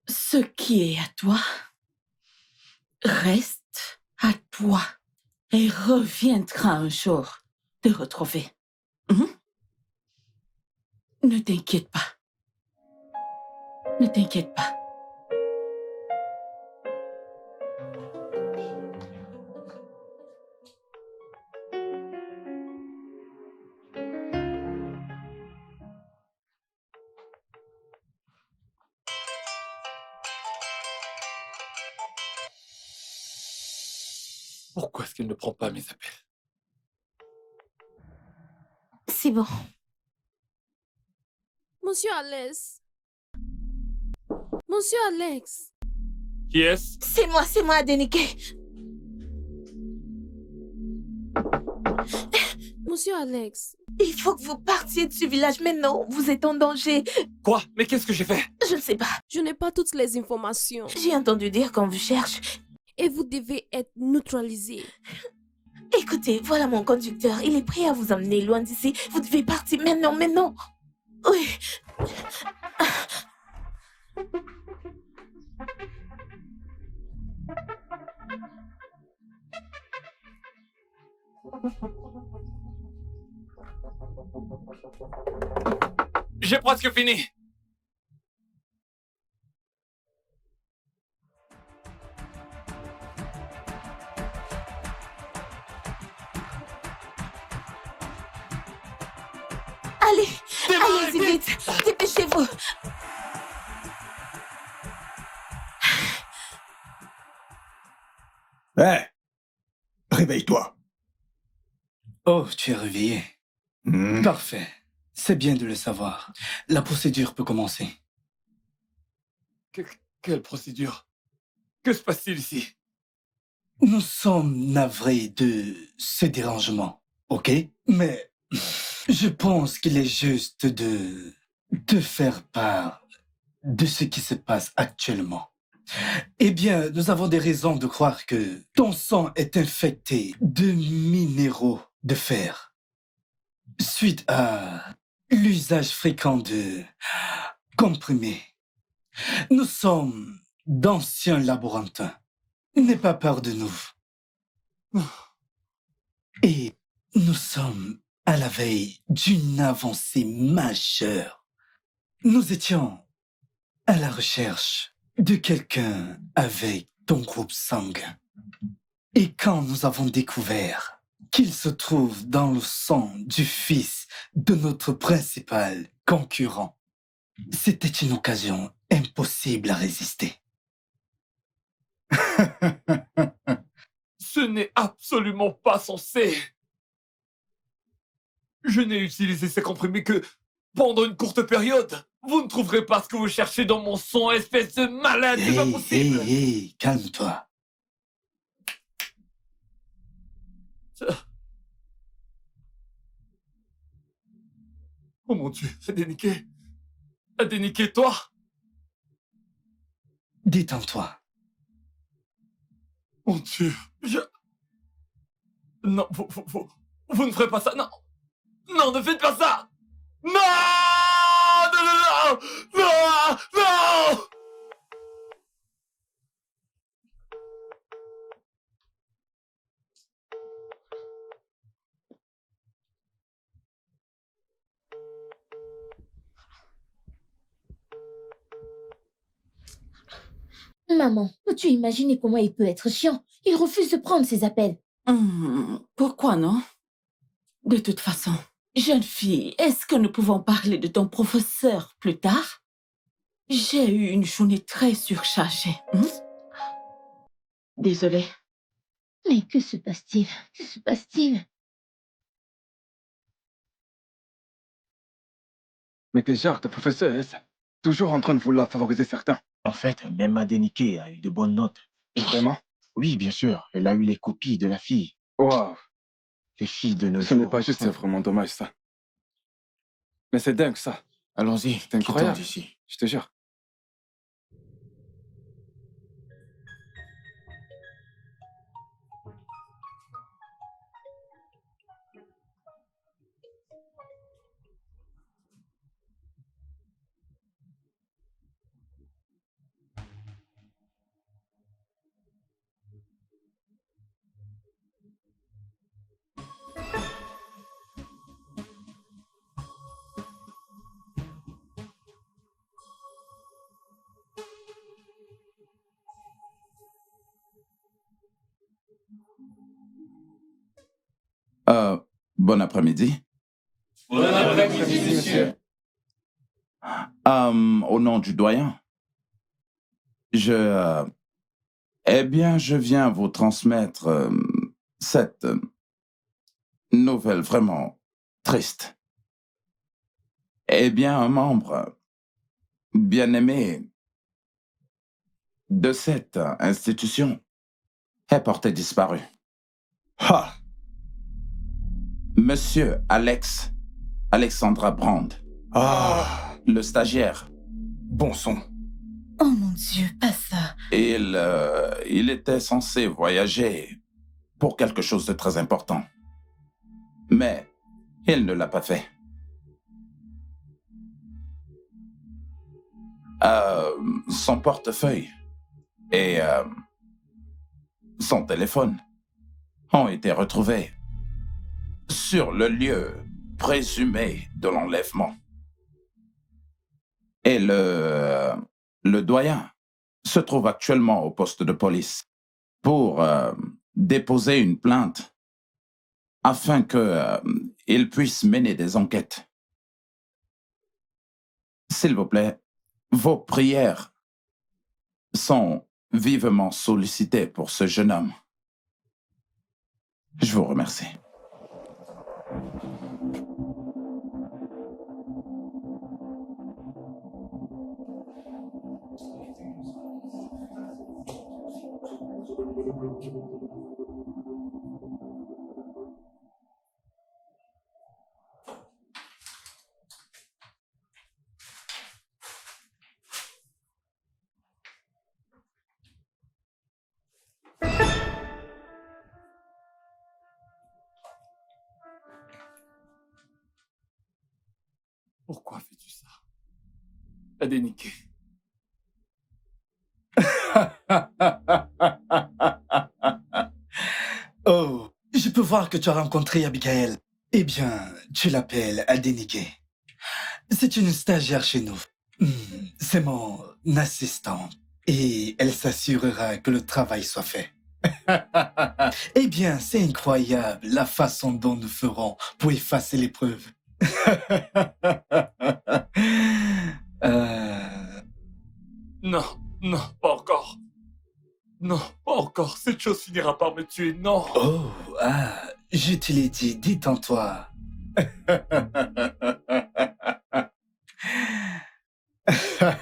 Ce qui est à toi reste à toi et reviendra un jour te retrouver. Ne t'inquiète pas. Ne t'inquiète pas. Pourquoi est-ce qu'elle ne prend pas mes appels? C'est bon. Monsieur Alex. Monsieur Alex. Qui est-ce? C'est moi, Adenike. Monsieur Alex. Il faut que vous partiez de ce village maintenant. Vous êtes en danger. Quoi? Mais qu'est-ce que j'ai fait? Je ne sais pas. Je n'ai pas toutes les informations. J'ai entendu dire qu'on vous cherche. Et vous devez être neutralisé. Écoutez, voilà mon conducteur. Il est prêt à vous emmener loin d'ici. Vous devez partir maintenant. Oui. J'ai presque fini. Allez-y vite. Dépêchez-vous. Hé! Réveille-toi. Oh, tu es réveillé. Parfait. C'est bien de le savoir. La procédure peut commencer. Quelle procédure? Que se passe-t-il ici? Nous sommes navrés de ce dérangement, ok? Mais je pense qu'il est juste de faire part de ce qui se passe actuellement. Eh bien, nous avons des raisons de croire que ton sang est infecté de minéraux de fer suite à l'usage fréquent de comprimés. Nous sommes d'anciens laborantins. N'aie pas peur de nous. Et nous sommes à la veille d'une avancée majeure. Nous étions à la recherche de quelqu'un avec ton groupe sanguin. Et quand nous avons découvert qu'il se trouve dans le sang du fils de notre principal concurrent, c'était une occasion impossible à résister. Ce n'est absolument pas censé. Je n'ai utilisé ces comprimés que pendant une courte période. Vous ne trouverez pas ce que vous cherchez dans mon sang, espèce de malade, c'est pas possible. Hé, calme-toi. Oh mon Dieu, Adenike, toi? Détends-toi. Mon Dieu, Non, vous ne ferez pas ça, non! Non, ne faites pas ça! Non! Non! Maman, peux-tu imaginer comment il peut être chiant? Il refuse de prendre ses appels. Pourquoi non? De toute façon, jeune fille, est-ce que nous pouvons parler de ton professeur plus tard? J'ai eu une journée très surchargée. Désolée. Mais que se passe-t-il? Que se passe-t-il? Mais t'es genre de professeuse, toujours en train de vouloir favoriser certains. En fait, même Adenike a eu de bonnes notes. Vraiment? Oui, bien sûr. Elle a eu les copies de la fille. Waouh. Les filles de nos Ce n'est jours. pas juste, c'est vraiment dommage ça. Mais c'est dingue ça. Allons-y, C'est incroyable. quittons d'ici. Je te jure. Bon après-midi. Bon après-midi, monsieur. Au nom du doyen, je viens vous transmettre cette nouvelle vraiment triste. Eh bien, un membre bien-aimé de cette institution est porté disparu. Ha! Monsieur Alexandra Brand. Ah! Le stagiaire. Bon sang. Oh mon Dieu, pas ça. Il était censé voyager pour quelque chose de très important. Mais il ne l'a pas fait. Son portefeuille et son téléphone ont été retrouvés sur le lieu présumé de l'enlèvement. Et le doyen se trouve actuellement au poste de police pour déposer une plainte afin qu'il puisse mener des enquêtes. S'il vous plaît, vos prières sont vivement sollicitées pour ce jeune homme. Je vous remercie. Pourquoi fais-tu ça? Adenike. Oh, je peux voir que tu as rencontré Abigail. Eh bien, tu l'appelles Adenike. C'est une stagiaire chez nous. C'est mon assistante. Et elle s'assurera que le travail soit fait. Eh bien, c'est incroyable la façon dont nous ferons pour effacer les preuves. Non, non, pas encore. Non, pas encore. Cette chose finira par me tuer, non. Oh, je te l'ai dit, détends-toi.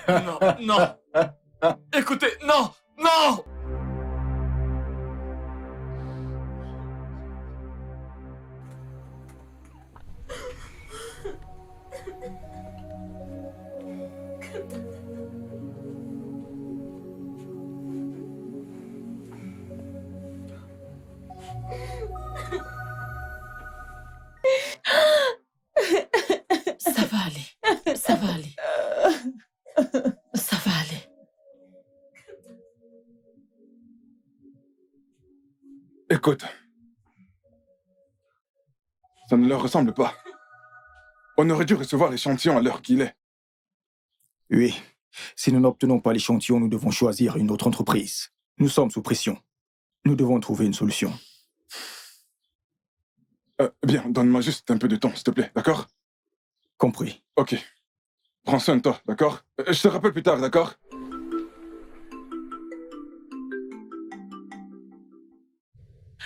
Non, non. Écoutez, non, non. Ça va aller. Ça va aller. Ça va aller. Écoute, ça ne leur ressemble pas. On aurait dû recevoir l'échantillon à l'heure qu'il est. Oui. Si nous n'obtenons pas l'échantillon, nous devons choisir une autre entreprise. Nous sommes sous pression. Nous devons trouver une solution. Bien, donne-moi juste un peu de temps, s'il te plaît, d'accord? Compris. Ok. Prends soin de toi, d'accord? Je te rappelle plus tard, d'accord?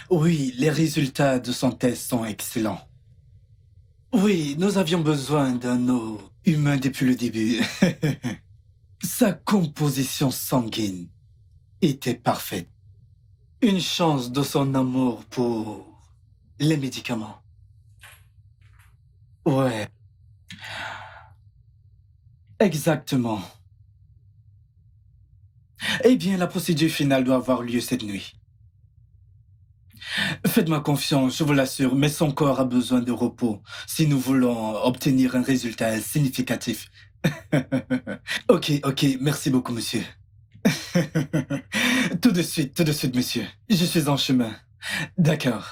Oui, les résultats de son test sont excellents. Oui, nous avions besoin d'un eau humain depuis le début. Sa composition sanguine était parfaite. Une chance de son amour pour les médicaments. Ouais. Exactement. Eh bien, la procédure finale doit avoir lieu cette nuit. Faites-moi confiance, je vous l'assure, mais son corps a besoin de repos si nous voulons obtenir un résultat significatif. Ok, merci beaucoup, monsieur. Tout de suite, monsieur. Je suis en chemin. D'accord.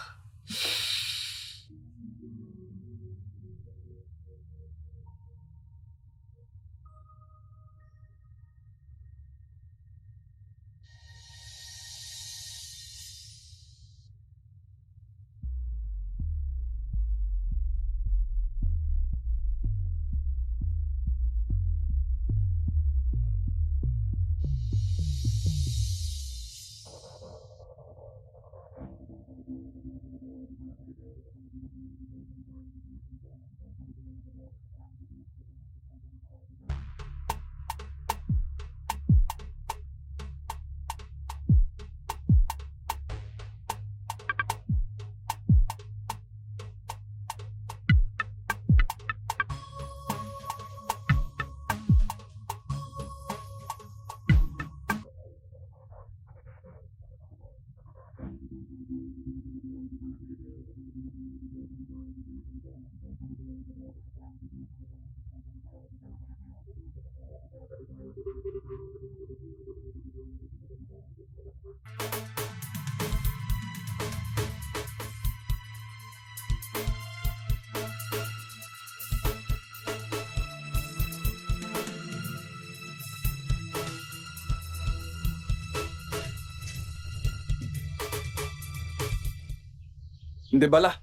Ndebala.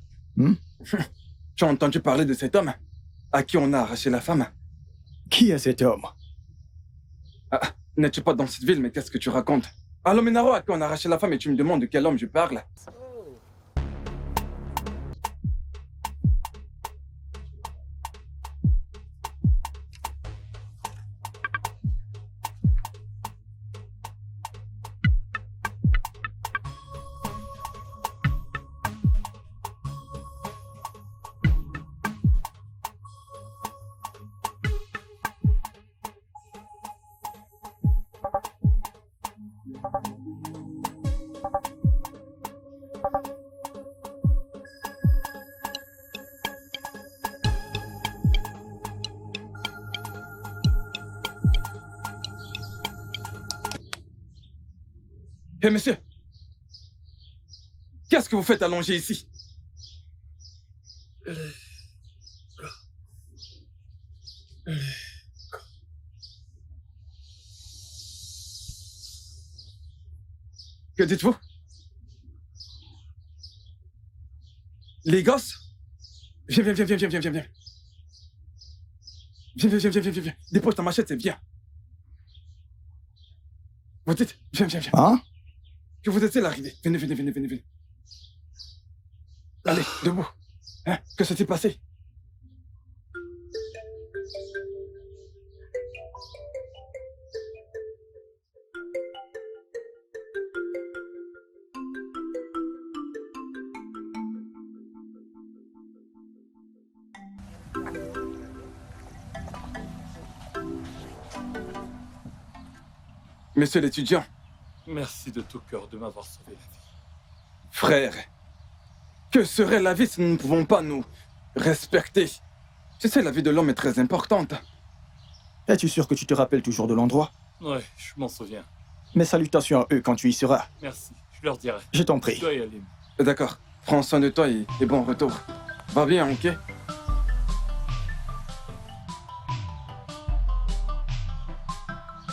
Tu as entendu parler de cet homme à qui on a arraché la femme? Qui est cet homme? N'es-tu pas dans cette ville, mais qu'est-ce que tu racontes? Allô, Ménaro, à qui on a arraché la femme et tu me demandes de quel homme je parle? Hé, monsieur, qu'est-ce que vous faites allongé ici? Que dites-vous? Les gosses? Viens. Viens. Dépose ta machette et viens. Vous dites, viens. Hein? Que vous êtes l'arrivée. Venez. Allez, debout. Hein? Que s'est-il passé? Monsieur l'étudiant. Merci de tout cœur de m'avoir sauvé la vie. Frère, que serait la vie si nous ne pouvons pas nous respecter? Tu sais, la vie de l'homme est très importante. Es-tu sûr que tu te rappelles toujours de l'endroit? Ouais, je m'en souviens. Mes salutations à eux quand tu y seras. Merci, je leur dirai. Je t'en prie. Je dois y aller. D'accord, prends soin de toi et bon retour. Va bien, ok?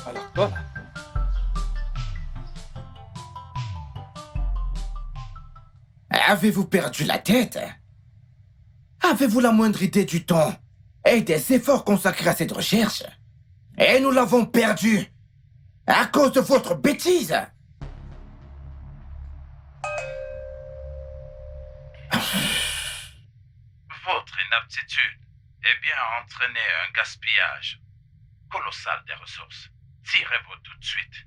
Alors, voilà. Avez-vous perdu la tête? Avez-vous la moindre idée du temps et des efforts consacrés à cette recherche? Et nous l'avons perdu à cause de votre bêtise. inaptitude est bien entraîner un gaspillage colossal des ressources. Tirez-vous tout de suite.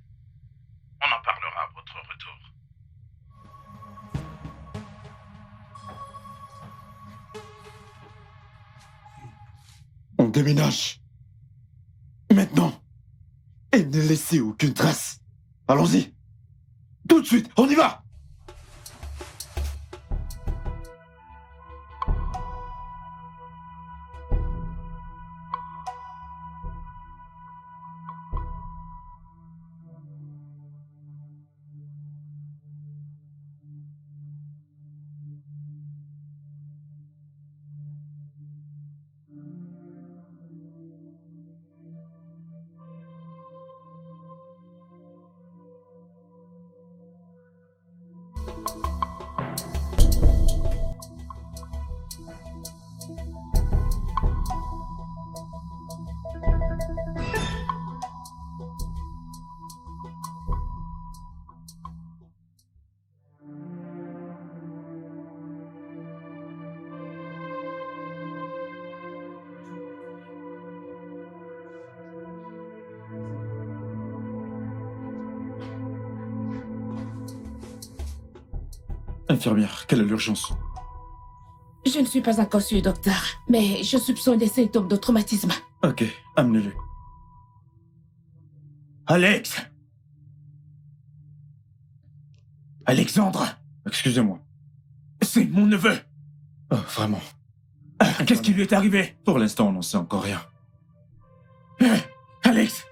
On en parlera à votre retour. On déménage. Maintenant. Et ne laissez aucune trace. Allons-y. Tout de suite, on y va. Infirmière, quelle est l'urgence? Je ne suis pas encore sûre, docteur, mais je soupçonne des symptômes de traumatisme. Ok, amenez-le. Alex! Alexandre! Excusez-moi. C'est mon neveu! Oh, vraiment. Qu'est-ce qui lui est arrivé? Pour l'instant, on n'en sait encore rien. Alex!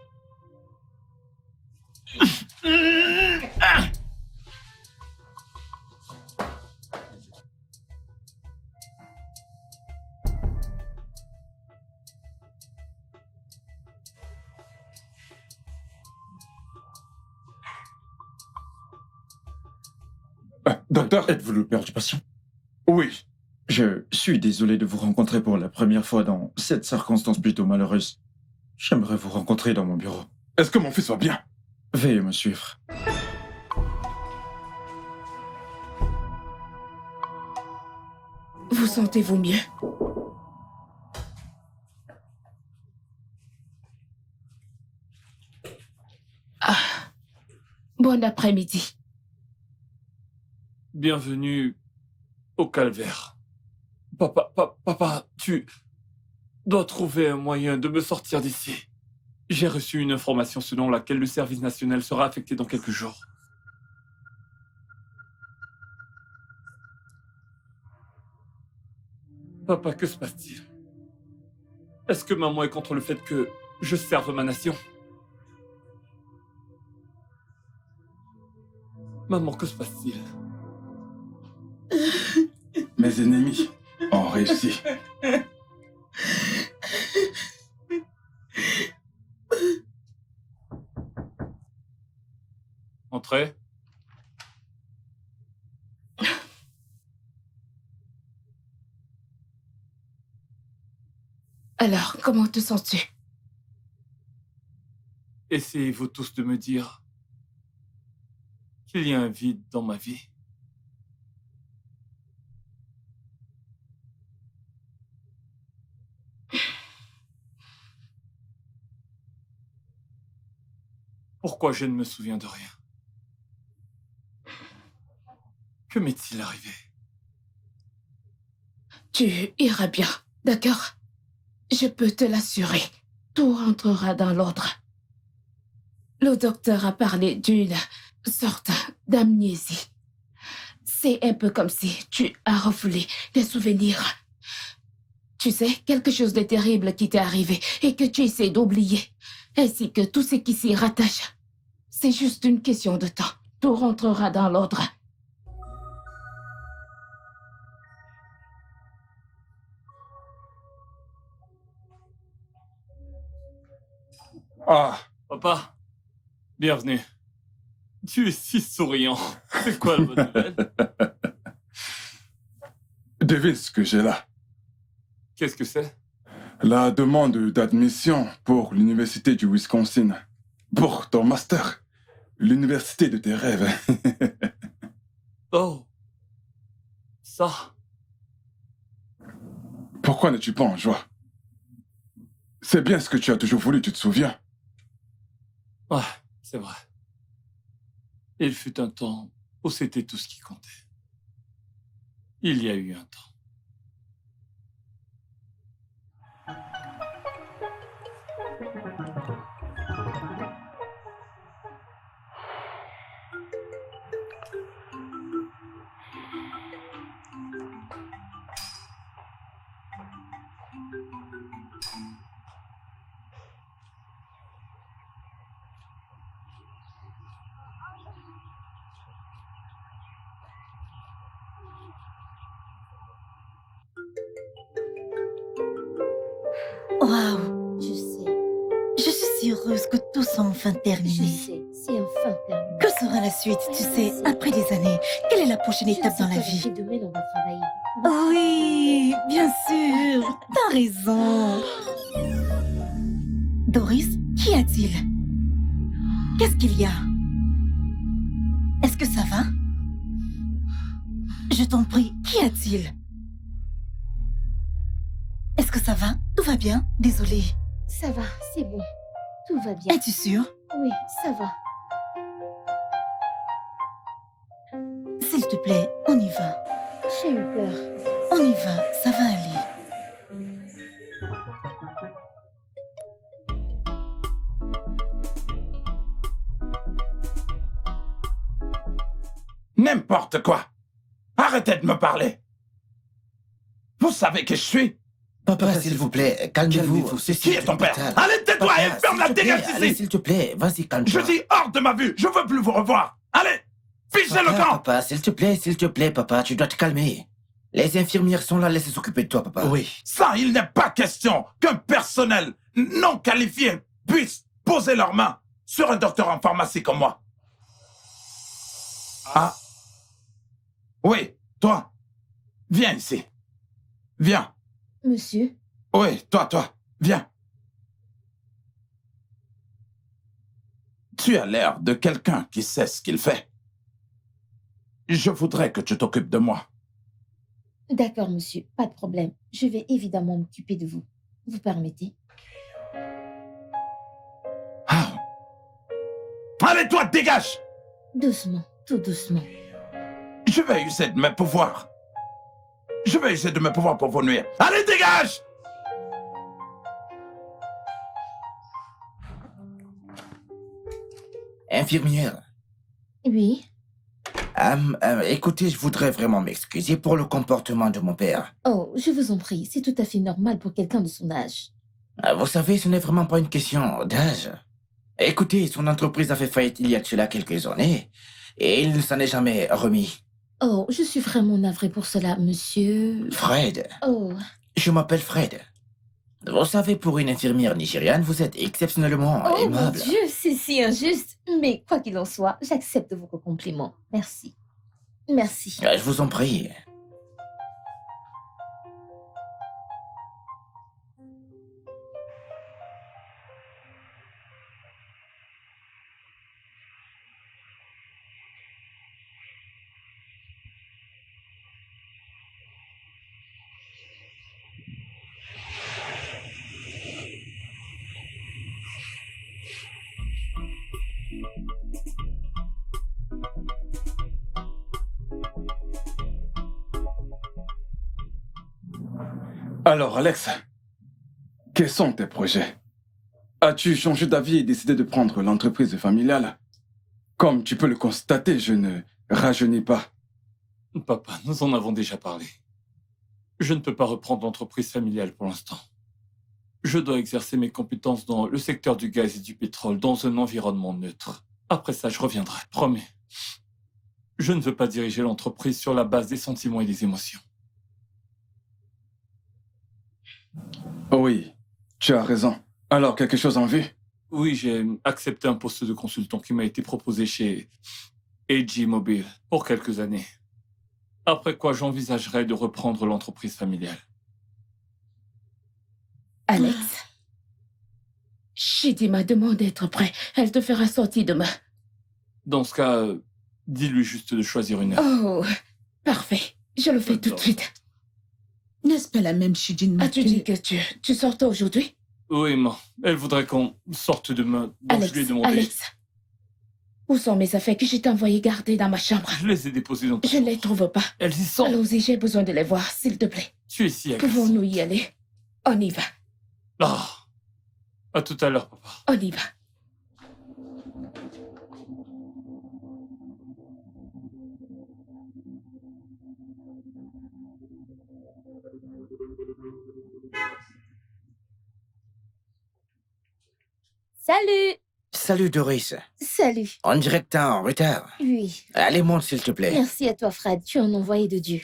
Docteur, êtes-vous le père du patient? Oui. Je suis désolé de vous rencontrer pour la première fois dans cette circonstance plutôt malheureuse. J'aimerais vous rencontrer dans mon bureau. Est-ce que mon fils va bien? Veuillez me suivre. Vous sentez-vous mieux? Ah. Bon après-midi. Bienvenue au calvaire. Papa, tu dois trouver un moyen de me sortir d'ici. J'ai reçu une information selon laquelle le service national sera affecté dans quelques jours. Papa, que se passe-t-il? Est-ce que maman est contre le fait que je serve ma nation? Maman, que se passe-t-il? Mes ennemis ont réussi. Entrez. Alors, comment te sens-tu? Essayez-vous tous de me dire qu'il y a un vide dans ma vie. Pourquoi je ne me souviens de rien? Que m'est-il arrivé? Tu iras bien, d'accord? Je peux te l'assurer. Tout rentrera dans l'ordre. Le docteur a parlé d'une sorte d'amnésie. C'est un peu comme si tu as refoulé des souvenirs. Tu sais, quelque chose de terrible qui t'est arrivé et que tu essaies d'oublier, ainsi que tout ce qui s'y rattache. C'est juste une question de temps. Tout rentrera dans l'ordre. Ah, papa, bienvenue. Tu es si souriant. C'est quoi la bonne nouvelle? Devine ce que j'ai là. Qu'est-ce que c'est? La demande d'admission pour l'université du Wisconsin. Pour ton master. L'université de tes rêves. Oh. Ça. Pourquoi n'es-tu pas en joie? C'est bien ce que tu as toujours voulu, tu te souviens? Ouais, c'est vrai. Il fut un temps où c'était tout ce qui comptait. Il y a eu un temps. Waouh! Je sais, Je suis si heureuse que tout soit enfin je terminé. sais, c'est enfin terminé. Que sera la suite, tu sais, Merci. après des années? Quelle est la prochaine Je ne étape sais dans la pas, vie? et demain, on va travailler. Oui, bien sûr, t'as raison. Doris, qu'y a-t-il? Qu'est-ce qu'il y a? Est-ce que ça va? Je t'en prie, qu'y a-t-il? Est-ce que ça va? Tout va bien? Désolée. Ça va, c'est bon. Tout va bien. Es-tu sûre? Oui, ça va. S'il te plaît, on y va. J'ai eu peur. On y va, ça va aller. N'importe quoi. Arrêtez de me parler. Vous savez qui je suis? Papa, s'il vous plaît, calmez-vous. Qui est ton père? Allez, tais-toi et ferme la dégage Allez, ici. s'il te plaît, vas-y, calme-toi. Je dis hors de ma vue. Je veux plus vous revoir. Allez, fichez le camp. Papa, s'il te plaît, papa, tu dois te calmer. Les infirmières sont là, laissez s'occuper de toi, papa. Oui. Ça, il n'est pas question qu'un personnel non qualifié puisse poser leurs mains sur un docteur en pharmacie comme moi. Ah. Oui, toi. Viens ici. Viens. Monsieur, Oui, toi, viens. Tu as l'air de quelqu'un qui sait ce qu'il fait. Je voudrais que tu t'occupes de moi. d'accord, monsieur, pas de problème. Je vais évidemment m'occuper de vous. Vous permettez? Allez, toi, dégage! Doucement, tout doucement. Je vais user de mes pouvoirs. Je vais user de mes pouvoirs pour vous nuire. Allez, dégage! Infirmière. Oui. Écoutez, je voudrais vraiment m'excuser pour le comportement de mon père. Oh, je vous en prie, c'est tout à fait normal pour quelqu'un de son âge. Vous savez, ce n'est vraiment pas une question d'âge. Écoutez, son entreprise a fait faillite il y a de cela quelques années, et il ne s'en est jamais remis. Oh, je suis vraiment navrée pour cela, monsieur. Fred. Oh, Je m'appelle Fred. Vous savez, pour une infirmière nigériane, vous êtes exceptionnellement oh mon aimable. Dieu, c'est si injuste. Mais quoi qu'il en soit, j'accepte vos compliments. Merci. Merci. Je vous en prie. Alors, Alex, quels sont tes projets? As-tu changé d'avis et décidé de prendre l'entreprise familiale? Comme tu peux le constater, je ne rajeunis pas. Papa, nous en avons déjà parlé. Je ne peux pas reprendre l'entreprise familiale pour l'instant. Je dois exercer mes compétences dans le secteur du gaz et du pétrole, dans un environnement neutre. Après ça, je reviendrai, promets. Je ne veux pas diriger l'entreprise sur la base des sentiments et des émotions. Oui, tu as raison. Alors, quelque chose en vue? Oui, j'ai accepté un poste de consultant qui m'a été proposé chez AG Mobile pour quelques années. Après quoi, j'envisagerai de reprendre l'entreprise familiale. Alex, Chidi m'a demandé d'être prêt. Elle te fera sortir demain. Dans ce cas, dis-lui juste de choisir une heure. Oh, parfait. Je le fais tout de suite. N'est-ce pas la même Shijin? As-tu dit que tu sortais aujourd'hui? Oui, maman. Elle voudrait qu'on sorte demain. Donc je lui ai demandé. Alex, où sont mes affaires que je t'ai envoyées garder dans ma chambre? Je les ai déposées dans ta Je ne les trouve pas. Elles y sont. Allons-y, j'ai besoin de les voir, s'il te plaît. Tu es si agressif. Pouvons-nous y aller? On y va. Ah. À tout à l'heure, papa. On y va. Salut! Salut Doris. Salut. On dirait que t'es en retard. Oui. Allez, monte s'il te plaît. Merci à toi, Fred. Tu es un envoyé de Dieu.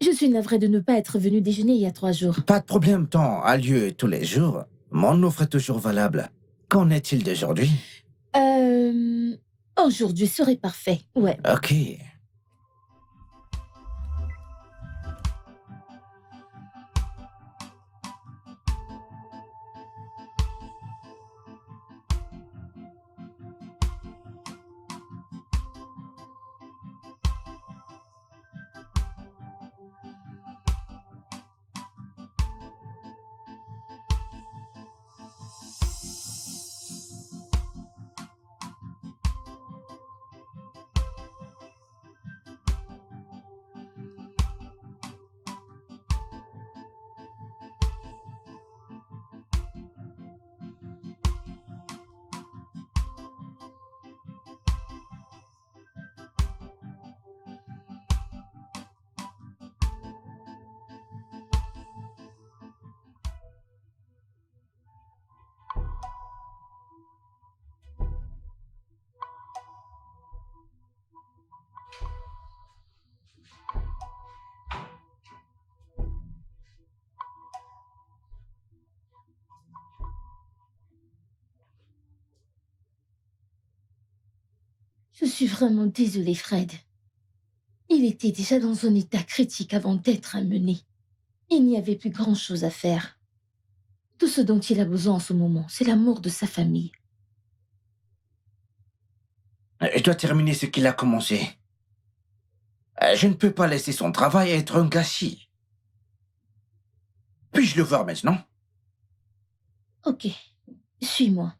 Je suis navrée de ne pas être venue déjeuner il y a 3 jours. Pas de problème, temps a lieu tous les jours. Mon offre est toujours valable. Qu'en est-il d'aujourd'hui? Aujourd'hui serait parfait, ouais. Ok. Je suis vraiment désolée, Fred. Il était déjà dans un état critique avant d'être amené. Il n'y avait plus grand-chose à faire. Tout ce dont il a besoin en ce moment, c'est l'amour de sa famille. Je dois terminer ce qu'il a commencé. Je ne peux pas laisser son travail être un gâchis. Puis-je le voir maintenant? Ok, suis-moi.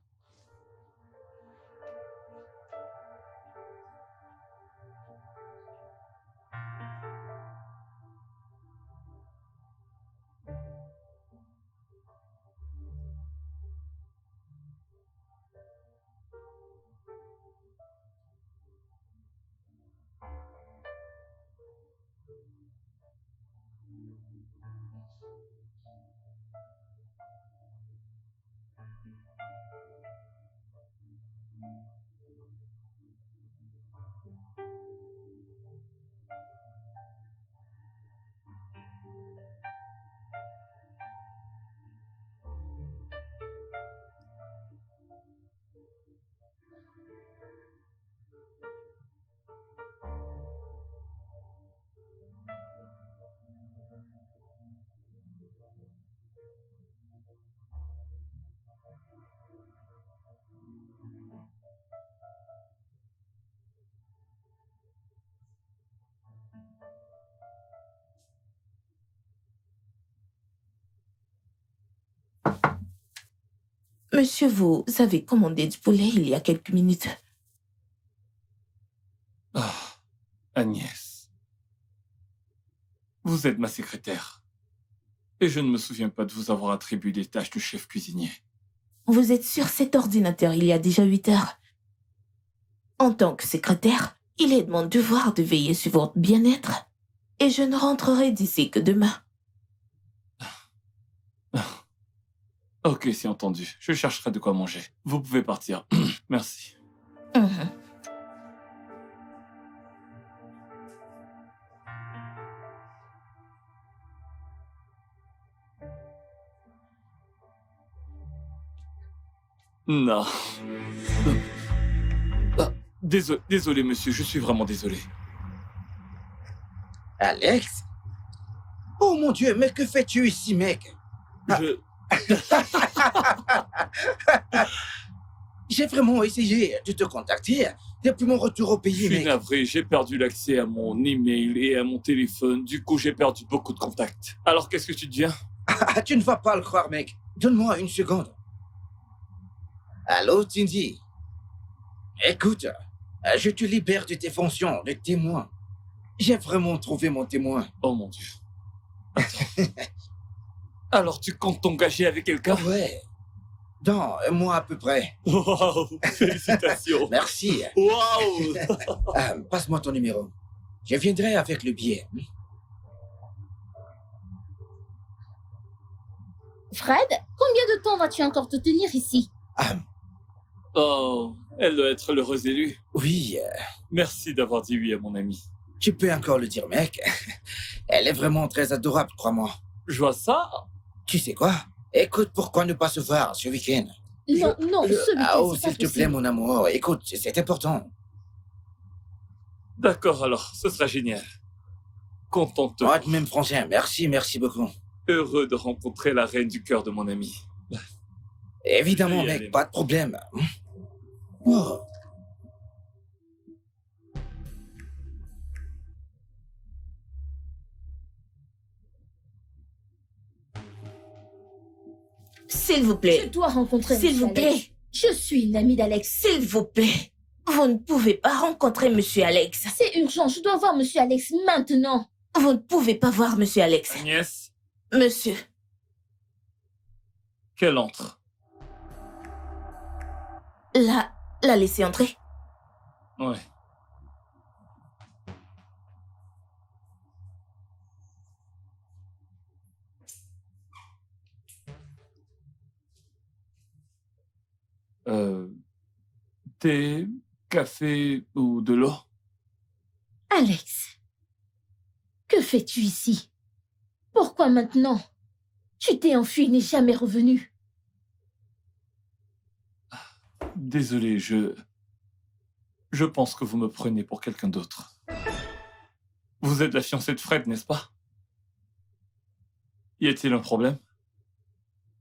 Monsieur, vous avez commandé du poulet il y a quelques minutes. Ah, Agnès. Vous êtes ma secrétaire. Et je ne me souviens pas de vous avoir attribué des tâches de chef cuisinier. Vous êtes sur cet ordinateur il y a déjà 8 heures. En tant que secrétaire, il est de mon devoir de veiller sur votre bien-être. Et je ne rentrerai d'ici que demain. Ok, c'est entendu. Je chercherai de quoi manger. Vous pouvez partir. Merci. Non. Désolé, monsieur, je suis vraiment désolé. Alex? Oh mon Dieu, mais que fais-tu ici, mec? J'ai vraiment essayé de te contacter depuis mon retour au Je pays, suis mec. navré, j'ai perdu l'accès à mon email et à mon téléphone. Du coup, j'ai perdu beaucoup de contacts. Alors, qu'est-ce que tu deviens? Ah, tu ne vas pas le croire, mec. Donne-moi une seconde. Allô, Cindy. Écoute, je te libère de tes fonctions de témoin. J'ai vraiment trouvé mon témoin. Oh mon Dieu. Alors, tu comptes t'engager avec quelqu'un? Ouais. Dans un mois à peu près. Waouh, félicitations. Merci. Waouh. Passe-moi ton numéro. Je viendrai avec le billet. Fred, combien de temps vas-tu encore te tenir ici? Oh, elle doit être l'heureuse élue. Oui. Merci d'avoir dit oui à mon ami. Tu peux encore le dire, mec. Elle est vraiment très adorable, crois-moi. Je vois ça. Tu sais quoi? Écoute, pourquoi ne pas se voir ce week-end? Non, non, ce week-end, Oh, c'est pas s'il te plaît, possible. mon amour. Écoute, c'est important. D'accord, alors, ce sera génial. Content de te Moi, de même français. Merci, merci beaucoup. Heureux de rencontrer la reine du cœur de mon ami. Évidemment, Je vais y mec, aller. pas de problème. Oh. S'il vous plaît. Je dois rencontrer S'il Monsieur vous plaît. Alex. Je suis une amie d'Alex. S'il vous plaît. Vous ne pouvez pas rencontrer Monsieur Alex. C'est urgent, je dois voir Monsieur Alex maintenant. Vous ne pouvez pas voir Monsieur Alex. Agnès, Monsieur. qu'elle entre. La laisser entrer. Ouais. Thé, café ou de l'eau? Alex, que fais-tu ici? Pourquoi maintenant? Tu t'es enfui et n'es jamais revenu. Désolé, je pense que vous me prenez pour quelqu'un d'autre. Vous êtes la fiancée de Fred, n'est-ce pas? Y a-t-il un problème?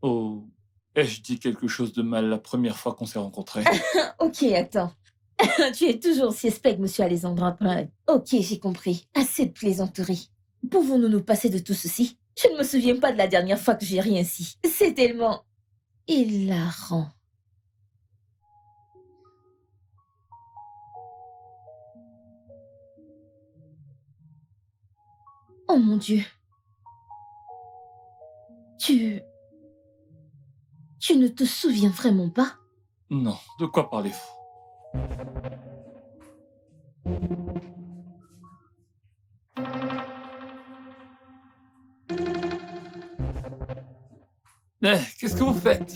Oh, ai-je dit quelque chose de mal la première fois qu'on s'est rencontrés? Ok, attends. Tu es toujours aussi espègle, Monsieur Alexandra Prime. Ok, j'ai compris. Assez de plaisanteries. Pouvons-nous nous passer de tout ceci? Je ne me souviens pas de la dernière fois que j'ai ri ainsi. C'est tellement hilarant. Oh mon Dieu. Tu ne te souviens vraiment pas? Non, de quoi parlez-vous? Qu'est-ce que vous faites?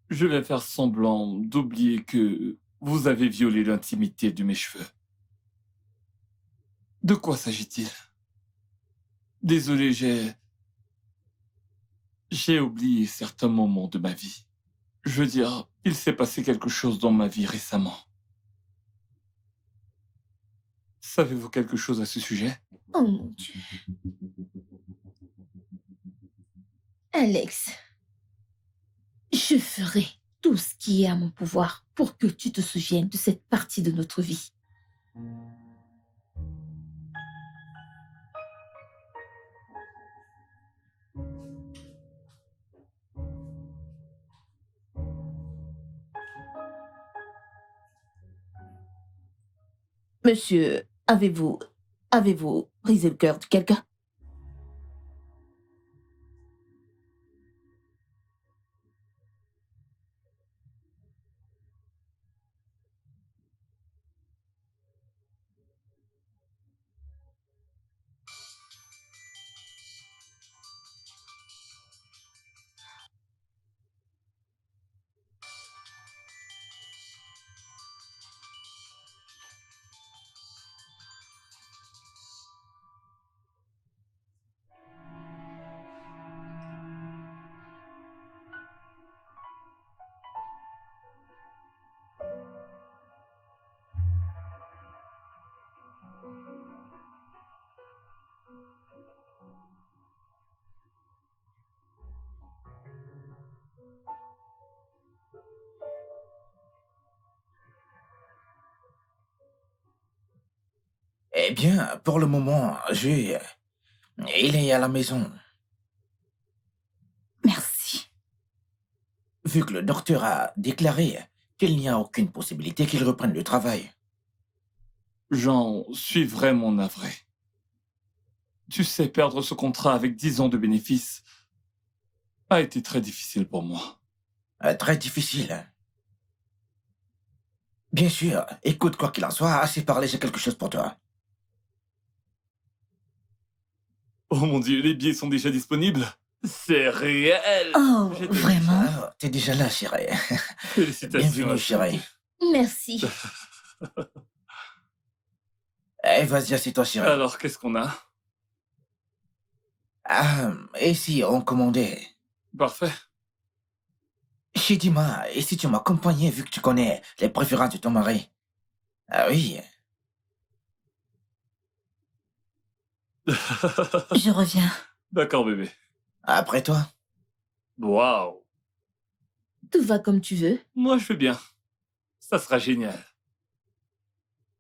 Je vais faire semblant d'oublier que vous avez violé l'intimité de mes cheveux. De quoi s'agit-il? Désolé, j'ai oublié certains moments de ma vie. Je veux dire, il s'est passé quelque chose dans ma vie récemment. Savez-vous quelque chose à ce sujet? Oh mon Dieu. Alex, je ferai tout ce qui est à mon pouvoir pour que tu te souviennes de cette partie de notre vie. Monsieur, avez-vous brisé le cœur de quelqu'un? Eh bien, pour le moment, il est à la maison. Merci. Vu que le docteur a déclaré qu'il n'y a aucune possibilité qu'il reprenne le travail. J'en suis vraiment navré. Tu sais, perdre ce contrat avec 10 ans de bénéfices a été très difficile pour moi. Très difficile. Bien sûr. Écoute, quoi qu'il en soit, assez parlé, j'ai quelque chose pour toi. Oh mon Dieu, les billets sont déjà disponibles? C'est réel! Oh, vraiment? T'es déjà là, chérie. Félicitations. Bienvenue, chérie. Merci. Eh, vas-y, assieds-toi, chérie. Alors, qu'est-ce qu'on a? Ah, et si on commandait? Parfait. Shidima, et si tu m'accompagnais vu que tu connais les préférences de ton mari? Ah oui. Je reviens. D'accord, bébé. Après toi? Waouh. Tout va comme tu veux. Moi, je vais bien. Ça sera génial.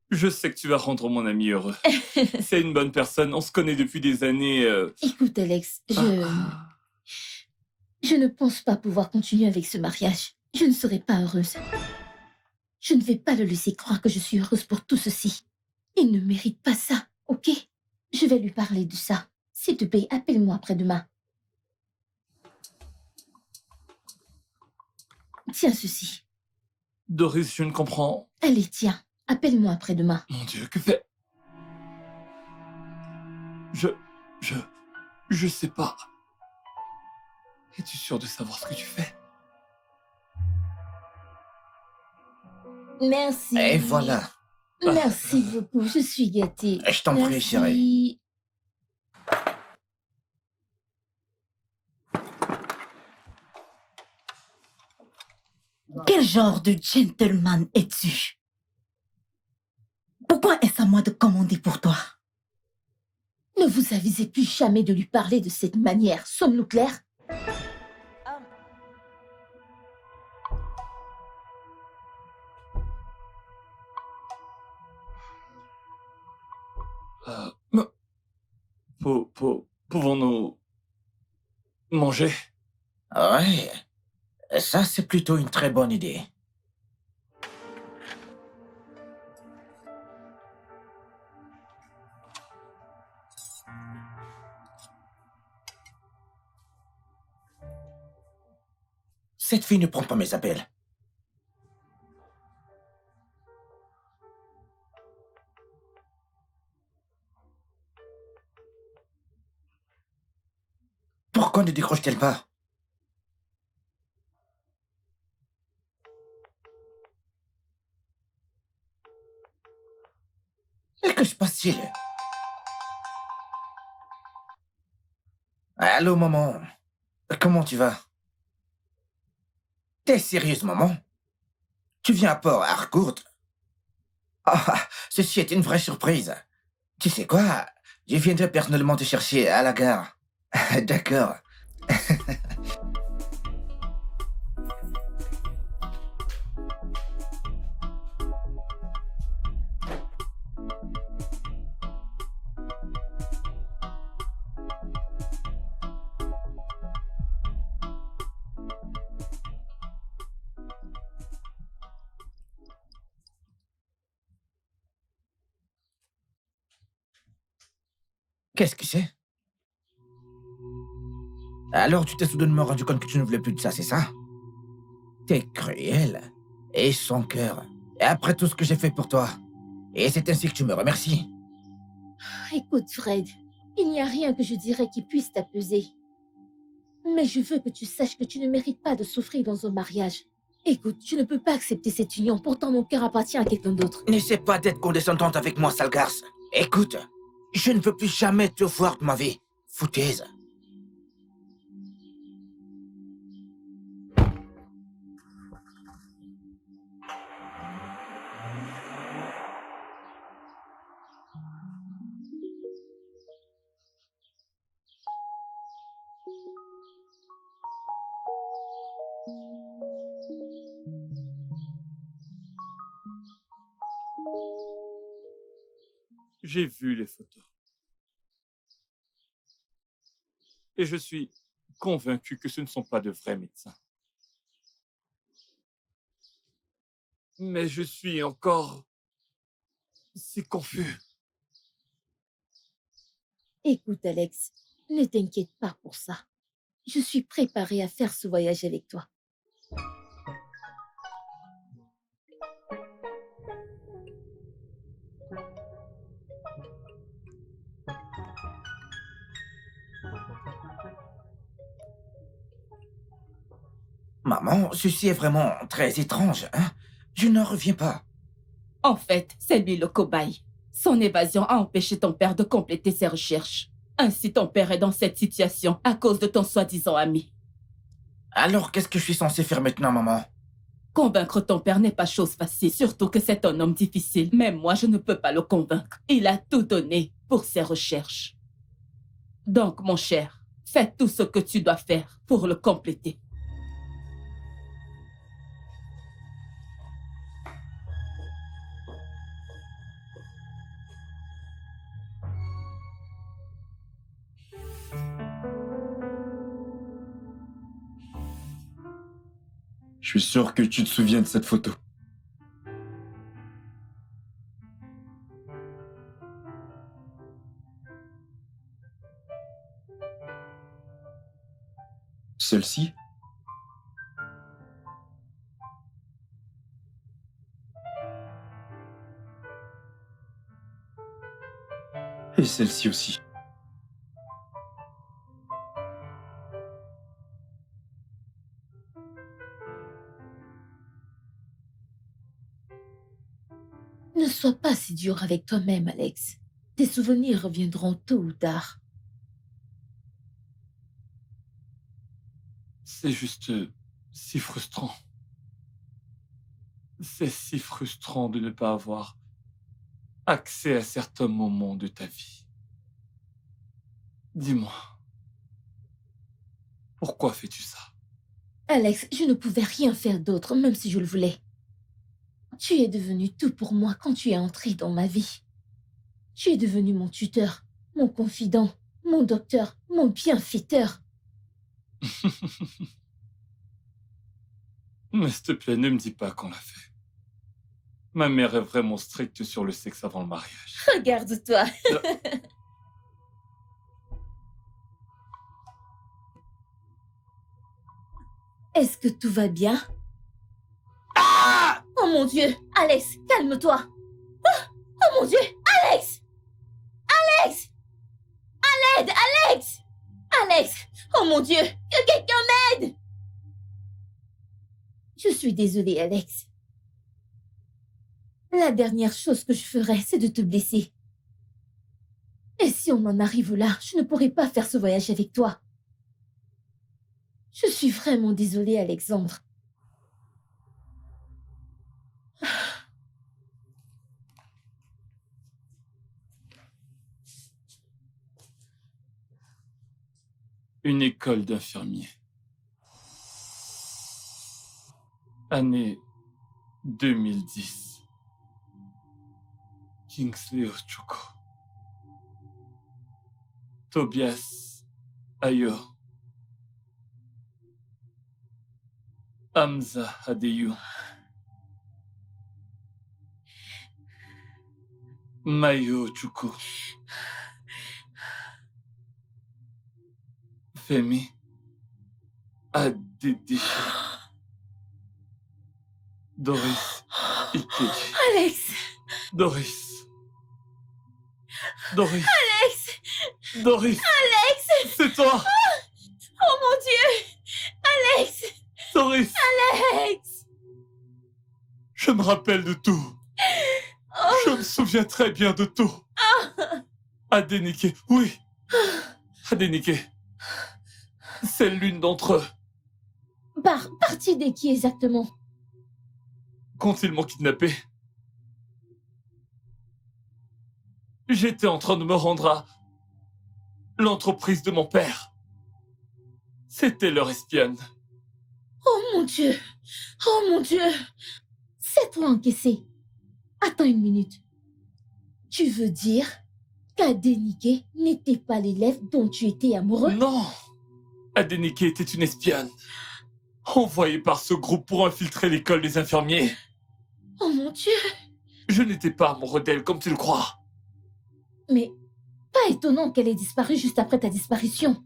Je sais que tu vas rendre mon ami heureux. C'est une bonne personne. On se connaît depuis des années. Écoute, Alex, je ne pense pas pouvoir continuer avec ce mariage. Je ne serai pas heureuse. Je ne vais pas le laisser croire que je suis heureuse pour tout ceci. Il ne mérite pas ça, ok? Je vais lui parler de ça. S'il te plaît, appelle-moi après-demain. Tiens ceci. Doris, je ne comprends. Allez, tiens. Appelle-moi après-demain. Mon Dieu, que fait... Je sais pas. Es-tu sûr de savoir ce que tu fais? Merci. Et voilà. Merci beaucoup, je suis gâtée. Je t'en prie, chérie. Quel genre de gentleman es-tu? Pourquoi est-ce à moi de commander pour toi? Ne vous avisez plus jamais de lui parler de cette manière. Sommes-nous clairs? Pouvons-nous manger? Ouais. Ça, c'est plutôt une très bonne idée. Cette fille ne prend pas mes appels. Pourquoi ne décroche-t-elle pas? Et que se passe-t-il? Allô, maman. Comment tu vas? T'es sérieuse, maman? Tu viens à Port Harcourt? Ah, ceci est une vraie surprise. Tu sais quoi? Je viendrai personnellement te chercher à la gare. D'accord. Qu'est-ce que c'est? Alors tu t'es soudainement rendu compte que tu ne voulais plus de ça, c'est ça? T'es cruel et sans cœur. Et après tout ce que j'ai fait pour toi. Et c'est ainsi que tu me remercies. Écoute, Fred, il n'y a rien que je dirais qui puisse t'apaiser. Mais je veux que tu saches que tu ne mérites pas de souffrir dans un mariage. Écoute, je ne peux pas accepter cette union, pourtant mon cœur appartient à quelqu'un d'autre. N'essaie pas d'être condescendante avec moi, sale garce. Écoute, je ne veux plus jamais te voir de ma vie. Foutaise. J'ai vu les photos. Et je suis convaincu que ce ne sont pas de vrais médecins. Mais je suis encore si confus. Écoute, Alex, ne t'inquiète pas pour ça. Je suis préparée à faire ce voyage avec toi. Maman, ceci est vraiment très étrange, hein? Je n'en reviens pas. En fait, c'est lui le cobaye. Son évasion a empêché ton père de compléter ses recherches. Ainsi, ton père est dans cette situation à cause de ton soi-disant ami. Alors, qu'est-ce que je suis censé faire maintenant, maman? Convaincre ton père n'est pas chose facile, surtout que c'est un homme difficile. Même moi, je ne peux pas le convaincre. Il a tout donné pour ses recherches. Donc, mon cher, fais tout ce que tu dois faire pour le compléter. Je suis sûr que tu te souviens de cette photo. Celle-ci? Et celle-ci aussi. Ne sois pas si dur avec toi-même, Alex. Tes souvenirs reviendront tôt ou tard. C'est juste si frustrant. C'est si frustrant de ne pas avoir accès à certains moments de ta vie. Dis-moi, pourquoi fais-tu ça? Alex, je ne pouvais rien faire d'autre, même si je le voulais. Tu es devenu tout pour moi quand tu es entré dans ma vie. Tu es devenu mon tuteur, mon confident, mon docteur, mon bienfaiteur. Mais s'il te plaît, ne me dis pas qu'on l'a fait. Ma mère est vraiment stricte sur le sexe avant le mariage. Regarde-toi. Est-ce que tout va bien? Oh mon Dieu! Alex, calme-toi! Oh mon Dieu! Alex! Alex! À l'aide! Alex! Alex! Oh mon Dieu! Que quelqu'un m'aide! Je suis désolée, Alex. La dernière chose que je ferais, c'est de te blesser. Et si on en arrive là, je ne pourrai pas faire ce voyage avec toi. Je suis vraiment désolée, Alexandre. Une école d'infirmiers. Année 2010. Kingsley Ochuko. Tobias Ayo. Hamza Adeyu. Mayo Ochuko. Femi Adedeshi. Doris Ikeji. Alex! Doris. Doris. Alex! Doris. Alex! C'est toi! Oh mon Dieu! Alex! Doris. Alex! Je me rappelle de tout. Je me souviens très bien de tout. Adenike, oui. Adenike. C'est l'une d'entre eux. Partie de qui exactement? Quand ils m'ont kidnappé, j'étais en train de me rendre à l'entreprise de mon père. C'était leur espionne. Oh mon Dieu! Oh mon Dieu! C'est toi encaissé. Attends une minute. Tu veux dire qu'Adenike n'était pas l'élève dont tu étais amoureux? Non! Adenike était une espionne. Envoyée par ce groupe pour infiltrer l'école des infirmiers. Oh mon Dieu! Je n'étais pas amoureux d'elle comme tu le crois. Mais pas étonnant qu'elle ait disparu juste après ta disparition.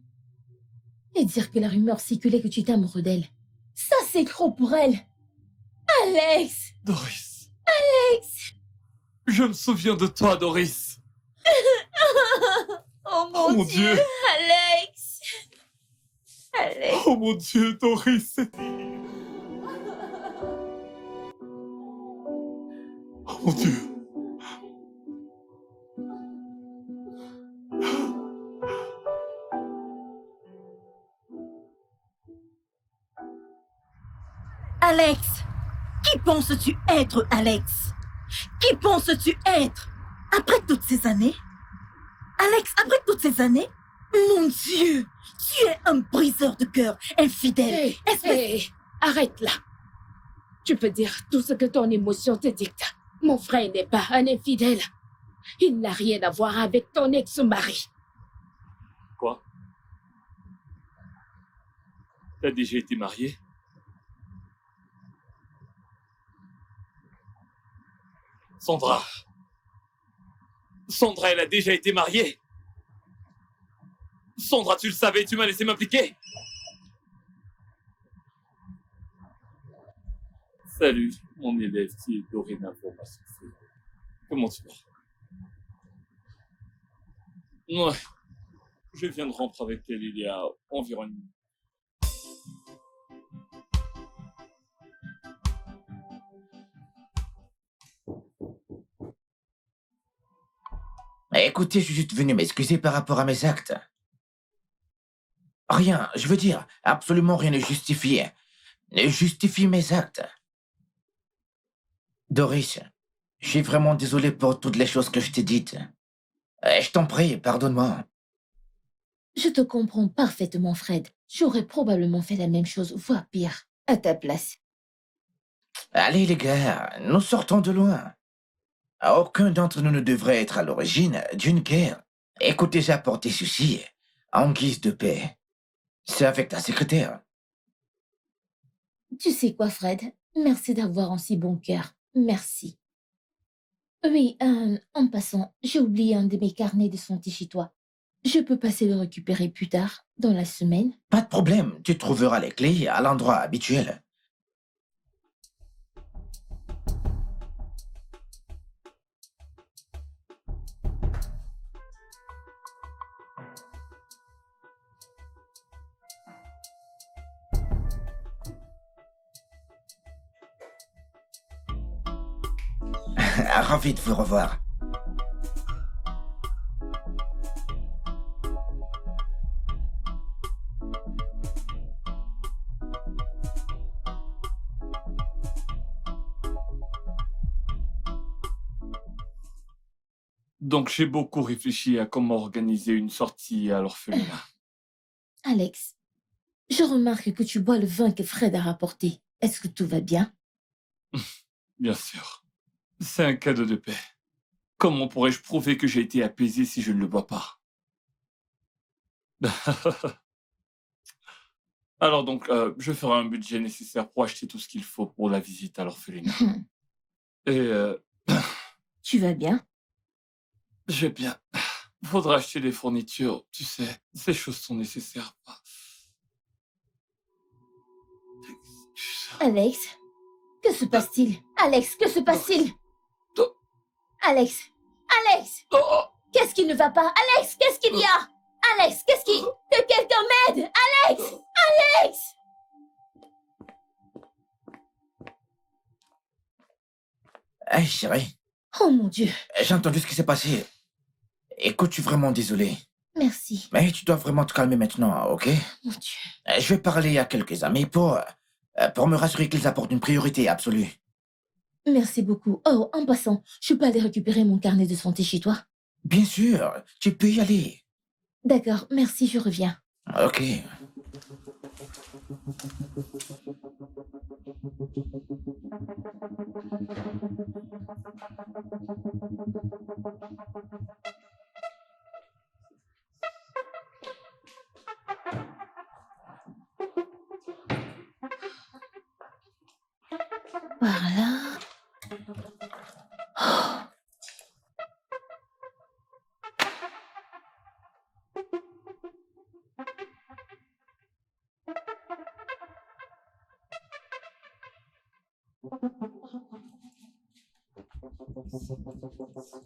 Et dire que la rumeur circulait que tu étais amoureux d'elle. Ça, c'est trop pour elle. Alex! Doris. Alex! Je me souviens de toi, Doris. Oh mon Dieu! Alex! Alex! Oh mon Dieu, Doris. Oh mon Dieu. Alex, qui penses-tu être, Alex? Qui penses-tu être? Après toutes ces années? Alex, après toutes ces années? Mon Dieu, tu es un briseur de cœur, infidèle. Hé, arrête là. Tu peux dire tout ce que ton émotion te dicte. Mon frère n'est pas un infidèle. Il n'a rien à voir avec ton ex-mari. Quoi? T'as déjà été marié? Sandra. Sandra, elle a déjà été mariée. Sandra, tu le savais, tu m'as laissé m'impliquer. Salut, mon élève qui est dorénavant ma souffrance. Comment tu vas? Ouais, je viens de rentrer avec elle il y a environ une minute. Écoutez, je suis juste venu m'excuser par rapport à mes actes. Rien, je veux dire, absolument rien ne justifie mes actes. Doris, je suis vraiment désolé pour toutes les choses que je t'ai dites. Je t'en prie, pardonne-moi. Je te comprends parfaitement, Fred. J'aurais probablement fait la même chose, voire pire, à ta place. Allez les gars, nous sortons de loin. Aucun d'entre nous ne devrait être à l'origine d'une guerre. Écoutez, j'ai apporté ceci en guise de paix. C'est avec ta secrétaire. Tu sais quoi, Fred? Merci d'avoir un si bon cœur. Merci. Oui, en passant, j'ai oublié un de mes carnets de santé chez toi. Je peux passer le récupérer plus tard, dans la semaine? Pas de problème, tu trouveras les clés à l'endroit habituel. Ravi de vous revoir. Donc j'ai beaucoup réfléchi à comment organiser une sortie à l'orphelinat. Alex, je remarque que tu bois le vin que Fred a rapporté. Est-ce que tout va bien? Bien sûr. C'est un cadeau de paix. Comment pourrais-je prouver que j'ai été apaisé si je ne le bois pas? Alors donc, je ferai un budget nécessaire pour acheter tout ce qu'il faut pour la visite à l'orphelinat. Et Tu vas bien? je vais bien. Faudra acheter des fournitures, tu sais. Ces choses sont nécessaires. Alex, que se passe-t-il? Alex, que se passe-t-il? Alex, Alex, qu'est-ce qui ne va pas? Alex, qu'est-ce qu'il y a? Alex, qu'est-ce qui... Que quelqu'un m'aide! Alex! Alex! Hey, chérie. Oh mon Dieu. J'ai entendu ce qui s'est passé. Écoute, je suis vraiment désolé. Merci. Mais tu dois vraiment te calmer maintenant, ok? Mon Dieu. Je vais parler à quelques amis pour me rassurer qu'ils apportent une priorité absolue. Merci beaucoup. Oh, en passant, je peux aller récupérer mon carnet de santé chez toi? Bien sûr, tu peux y aller. D'accord, merci, je reviens. Ok.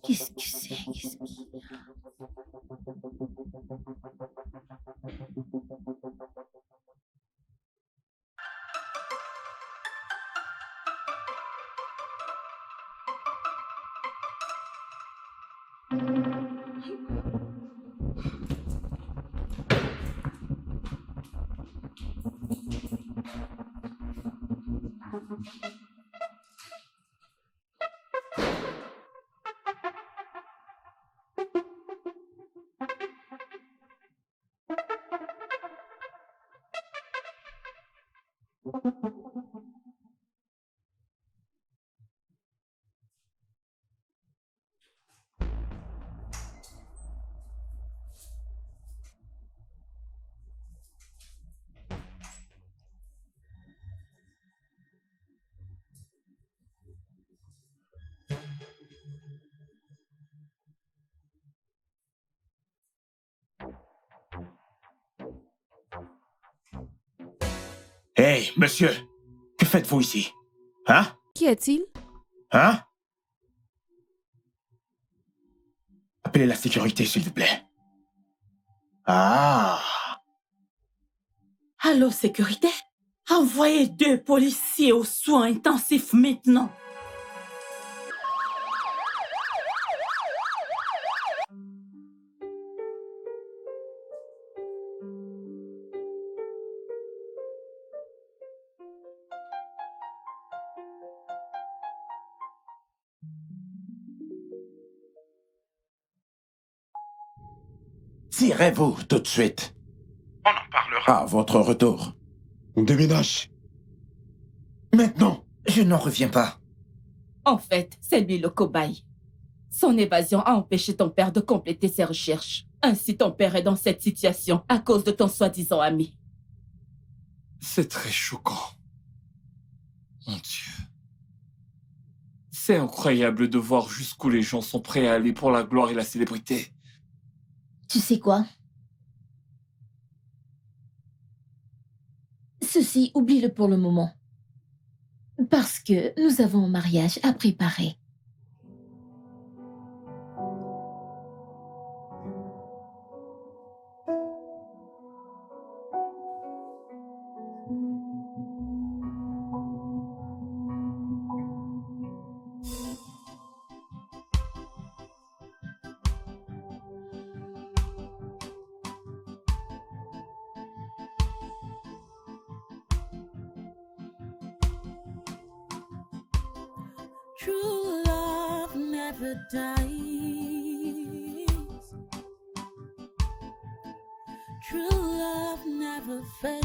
Qu'est-ce que c'est? Qu'est-ce qu'il y a? Hey, monsieur, que faites-vous ici? Hein? Qu'y a-t-il? Hein? Appelez la sécurité, s'il vous plaît. Ah! Allô, sécurité? Envoyez 2 policiers aux soins intensifs maintenant. Tirez-vous tout de suite. On en parlera. À votre retour. On déménage. Maintenant. Je n'en reviens pas. En fait, c'est lui le cobaye. Son évasion a empêché ton père de compléter ses recherches. Ainsi, ton père est dans cette situation à cause de ton soi-disant ami. C'est très choquant. Mon Dieu. C'est incroyable de voir jusqu'où les gens sont prêts à aller pour la gloire et la célébrité. Tu sais quoi? Ceci, oublie-le pour le moment. Parce que nous avons un mariage à préparer. True love never dies. True love never fades.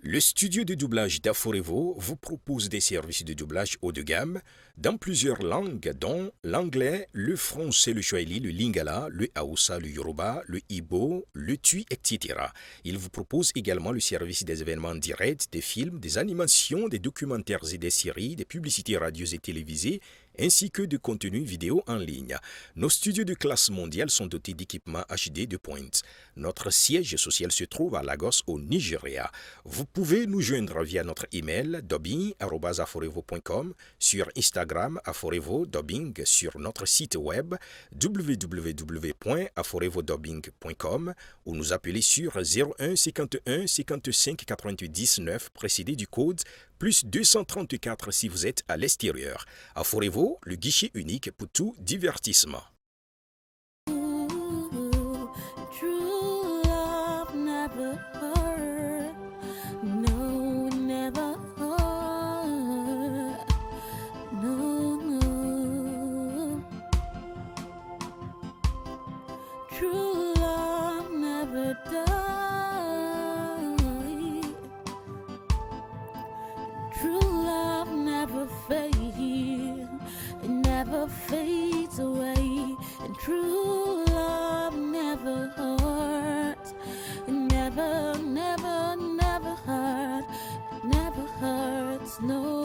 Le studio de doublage d'Aforevo vous propose des services de doublage haut de gamme dans plusieurs langues, dont l'anglais, le français, le swahili, le lingala, le hausa, le yoruba, le igbo, le tui, etc. Il vous propose également le service des événements directs, des films, des animations, des documentaires et des séries, des publicités radio et télévisées, ainsi que de contenus vidéo en ligne. Nos studios de classe mondiale sont dotés d'équipements HD de pointe. Notre siège social se trouve à Lagos, au Nigeria. Vous pouvez nous joindre via notre email dubbing@aforevo.com, sur Instagram Aforevo Dubbing, sur notre site web www.aforevodubbing.com ou nous appeler sur 01 51 55 88 19 précédé du code plus 234 si vous êtes à l'extérieur. Aforevo, le guichet unique pour tout divertissement. True love never hurt. No, never hurt. No, no. True love never dies. True love never fades. It never fades away. And true love never hurts. It never, never, never hurt. Never hurts, no.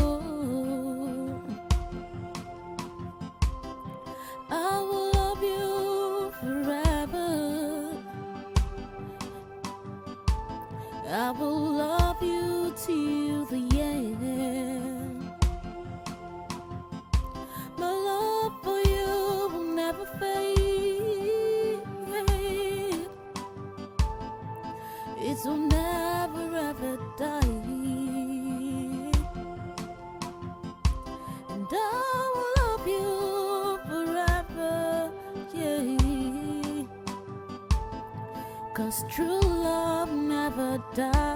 I will love you forever. I will love you till the end. 'Cause true love never dies.